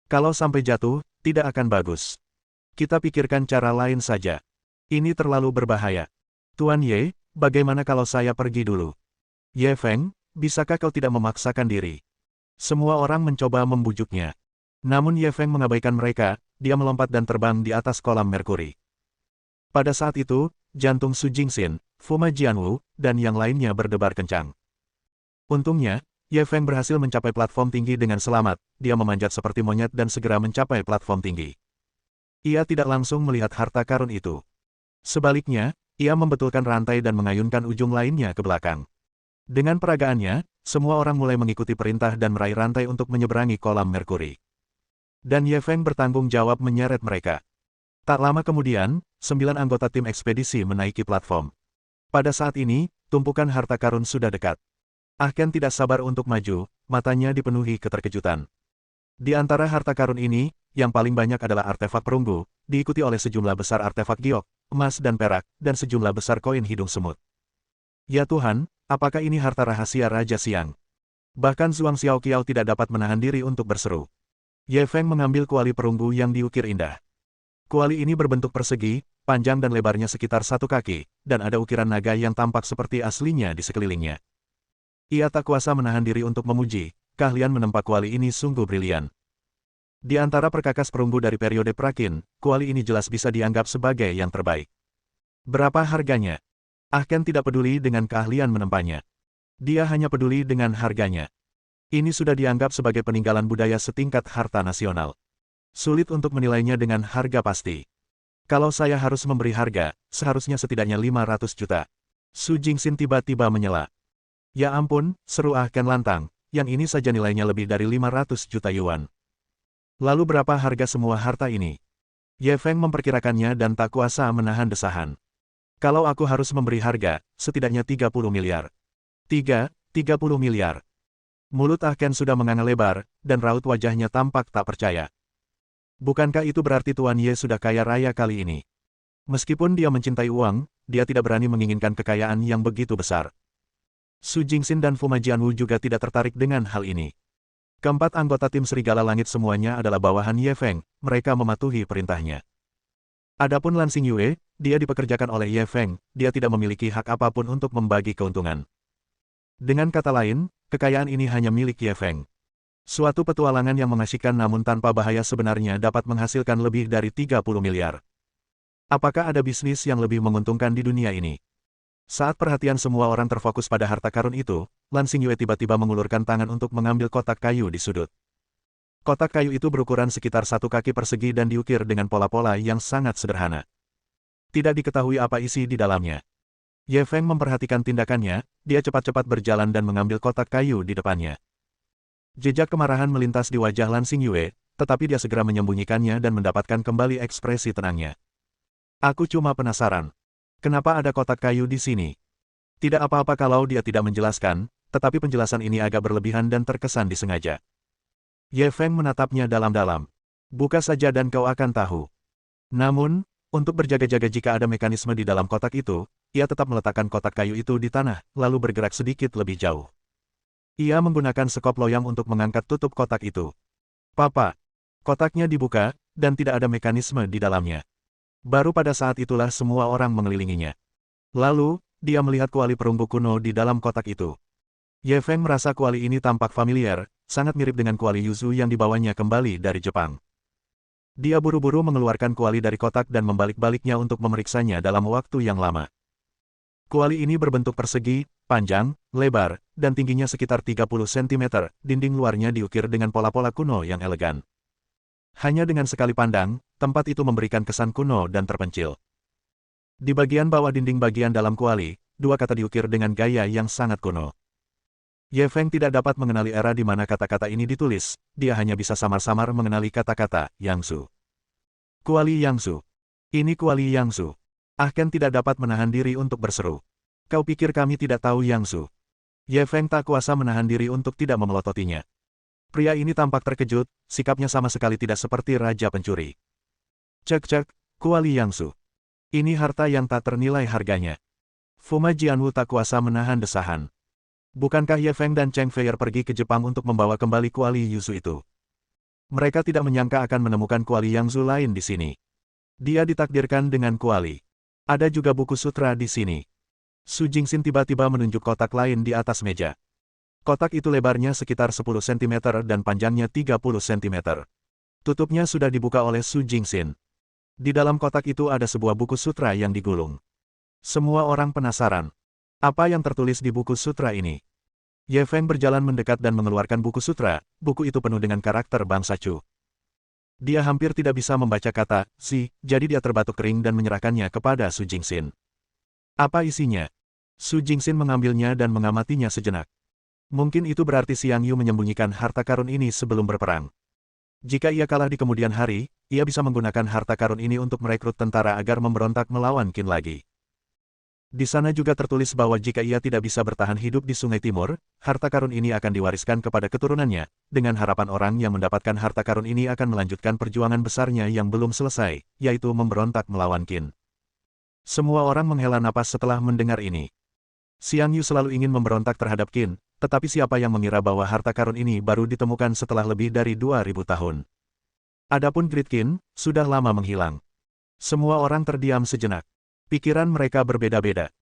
Kalau sampai jatuh, tidak akan bagus. Kita pikirkan cara lain saja. Ini terlalu berbahaya. Tuan Ye, bagaimana kalau saya pergi dulu? Ye Feng, bisakah kau tidak memaksakan diri? Semua orang mencoba membujuknya. Namun Ye Feng mengabaikan mereka, dia melompat dan terbang di atas kolam Merkuri. Pada saat itu, jantung Su Jingxin, Fuma Jianwu, dan yang lainnya berdebar kencang. Untungnya, Ye Feng berhasil mencapai platform tinggi dengan selamat, dia memanjat seperti monyet dan segera mencapai platform tinggi. Ia tidak langsung melihat harta karun itu. Sebaliknya, ia membetulkan rantai dan mengayunkan ujung lainnya ke belakang. Dengan peragaannya, semua orang mulai mengikuti perintah dan meraih rantai untuk menyeberangi kolam Merkuri. Dan Ye Feng bertanggung jawab menyeret mereka. Tak lama kemudian, 9 anggota tim ekspedisi menaiki platform. Pada saat ini, tumpukan harta karun sudah dekat. Ah Ken tidak sabar untuk maju, matanya dipenuhi keterkejutan. Di antara harta karun ini, yang paling banyak adalah artefak perunggu, diikuti oleh sejumlah besar artefak giok, emas dan perak, dan sejumlah besar koin hidung semut. Ya Tuhan, apakah ini harta rahasia Raja Siang? Bahkan Zhuang Xiaoqiao tidak dapat menahan diri untuk berseru. Ye Feng mengambil kuali perunggu yang diukir indah. Kuali ini berbentuk persegi, panjang dan lebarnya sekitar 1 kaki, dan ada ukiran naga yang tampak seperti aslinya di sekelilingnya. Ia tak kuasa menahan diri untuk memuji, keahlian menempa kuali ini sungguh brilian. Di antara perkakas perunggu dari periode Prakin, kuali ini jelas bisa dianggap sebagai yang terbaik. Berapa harganya? Ah Ken tidak peduli dengan keahlian menempanya. Dia hanya peduli dengan harganya. Ini sudah dianggap sebagai peninggalan budaya setingkat harta nasional. Sulit untuk menilainya dengan harga pasti. Kalau saya harus memberi harga, seharusnya setidaknya 500 juta. Su Jingxin tiba-tiba menyela. Ya ampun, seru Ah Ken lantang, yang ini saja nilainya lebih dari 500 juta yuan. Lalu berapa harga semua harta ini? Ye Feng memperkirakannya dan tak kuasa menahan desahan. Kalau aku harus memberi harga, setidaknya 30 miliar. 30 miliar. Mulut Ah Ken sudah menganga lebar, dan raut wajahnya tampak tak percaya. Bukankah itu berarti Tuan Ye sudah kaya raya kali ini? Meskipun dia mencintai uang, dia tidak berani menginginkan kekayaan yang begitu besar. Su Jingxin dan Fu Majianwu juga tidak tertarik dengan hal ini. Keempat anggota tim Serigala Langit semuanya adalah bawahan Ye Feng, mereka mematuhi perintahnya. Adapun Lan Xingyue, dia dipekerjakan oleh Ye Feng, dia tidak memiliki hak apapun untuk membagi keuntungan. Dengan kata lain, kekayaan ini hanya milik Ye Feng. Suatu petualangan yang mengasyikkan namun tanpa bahaya sebenarnya dapat menghasilkan lebih dari 30 miliar. Apakah ada bisnis yang lebih menguntungkan di dunia ini? Saat perhatian semua orang terfokus pada harta karun itu, Lan Xingyue tiba-tiba mengulurkan tangan untuk mengambil kotak kayu di sudut. Kotak kayu itu berukuran sekitar 1 kaki persegi dan diukir dengan pola-pola yang sangat sederhana. Tidak diketahui apa isi di dalamnya. Ye Feng memperhatikan tindakannya, dia cepat-cepat berjalan dan mengambil kotak kayu di depannya. Jejak kemarahan melintas di wajah Lan Xingyue, tetapi dia segera menyembunyikannya dan mendapatkan kembali ekspresi tenangnya. Aku cuma penasaran. Kenapa ada kotak kayu di sini? Tidak apa-apa kalau dia tidak menjelaskan, tetapi penjelasan ini agak berlebihan dan terkesan disengaja. Ye Feng menatapnya dalam-dalam. Buka saja dan kau akan tahu. Namun, untuk berjaga-jaga jika ada mekanisme di dalam kotak itu, ia tetap meletakkan kotak kayu itu di tanah, lalu bergerak sedikit lebih jauh. Ia menggunakan sekop loyang untuk mengangkat tutup kotak itu. Papa. Kotaknya dibuka, dan tidak ada mekanisme di dalamnya. Baru pada saat itulah semua orang mengelilinginya. Lalu, dia melihat kuali perunggu kuno di dalam kotak itu. Ye Feng merasa kuali ini tampak familiar, sangat mirip dengan kuali Yuzu yang dibawanya kembali dari Jepang. Dia buru-buru mengeluarkan kuali dari kotak dan membalik-baliknya untuk memeriksanya dalam waktu yang lama. Kuali ini berbentuk persegi, panjang, lebar, dan tingginya sekitar 30 cm, dinding luarnya diukir dengan pola-pola kuno yang elegan. Hanya dengan sekali pandang, tempat itu memberikan kesan kuno dan terpencil. Di bagian bawah dinding bagian dalam kuali, 2 kata diukir dengan gaya yang sangat kuno. Ye Feng tidak dapat mengenali era di mana kata-kata ini ditulis, dia hanya bisa samar-samar mengenali kata-kata Yangsu. Kuali Yangsu. Ini kuali Yangsu. Ah Ken tidak dapat menahan diri untuk berseru. Kau pikir kami tidak tahu Yangsu? Ye Feng tak kuasa menahan diri untuk tidak memelototinya. Pria ini tampak terkejut, sikapnya sama sekali tidak seperti raja pencuri. Cek-cek, kuali Yangsu. Ini harta yang tak ternilai harganya. Fu Majianwu tak kuasa menahan desahan. Bukankah Ye Feng dan Cheng Feier pergi ke Jepang untuk membawa kembali kuali Yuzu itu? Mereka tidak menyangka akan menemukan kuali Yangsu lain di sini. Dia ditakdirkan dengan kuali. Ada juga buku sutra di sini. Su Jingxin tiba-tiba menunjuk kotak lain di atas meja. Kotak itu lebarnya sekitar 10 cm dan panjangnya 30 cm. Tutupnya sudah dibuka oleh Su Jingxin. Di dalam kotak itu ada sebuah buku sutra yang digulung. Semua orang penasaran. Apa yang tertulis di buku sutra ini? Ye Feng berjalan mendekat dan mengeluarkan buku sutra, buku itu penuh dengan karakter bangsa Chu. Dia hampir tidak bisa membaca kata "si", jadi dia terbatuk kering dan menyerahkannya kepada Su Jingxin. Apa isinya? Su Jingxin mengambilnya dan mengamatinya sejenak. Mungkin itu berarti Xiang Yu menyembunyikan harta karun ini sebelum berperang. Jika ia kalah di kemudian hari, ia bisa menggunakan harta karun ini untuk merekrut tentara agar memberontak melawan Qin lagi. Di sana juga tertulis bahwa jika ia tidak bisa bertahan hidup di Sungai Timur, harta karun ini akan diwariskan kepada keturunannya, dengan harapan orang yang mendapatkan harta karun ini akan melanjutkan perjuangan besarnya yang belum selesai, yaitu memberontak melawan Qin. Semua orang menghela napas setelah mendengar ini. Xiang Yu selalu ingin memberontak terhadap Qin, tetapi siapa yang mengira bahwa harta karun ini baru ditemukan setelah lebih dari 2000 tahun. Adapun Great Qin, sudah lama menghilang. Semua orang terdiam sejenak. Pikiran mereka berbeda-beda.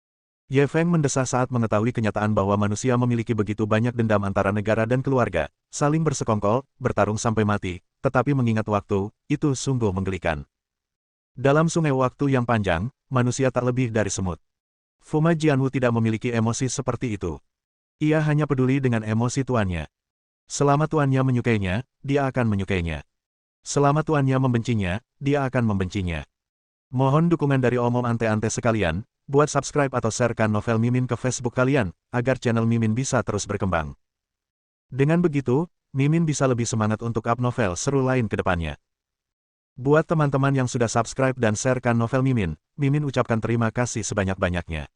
Ye Feng mendesah saat mengetahui kenyataan bahwa manusia memiliki begitu banyak dendam antara negara dan keluarga, saling bersekongkol, bertarung sampai mati, tetapi mengingat waktu, itu sungguh menggelikan. Dalam sungai waktu yang panjang, manusia tak lebih dari semut. Fu Majianwu tidak memiliki emosi seperti itu. Ia hanya peduli dengan emosi tuannya. Selama tuannya menyukainya, dia akan menyukainya. Selama tuannya membencinya, dia akan membencinya. Mohon dukungan dari omom ante-ante sekalian, buat subscribe atau sharekan novel Mimin ke Facebook kalian, agar channel Mimin bisa terus berkembang. Dengan begitu, Mimin bisa lebih semangat untuk up novel seru lain ke depannya. Buat teman-teman yang sudah subscribe dan sharekan novel Mimin, Mimin ucapkan terima kasih sebanyak-banyaknya.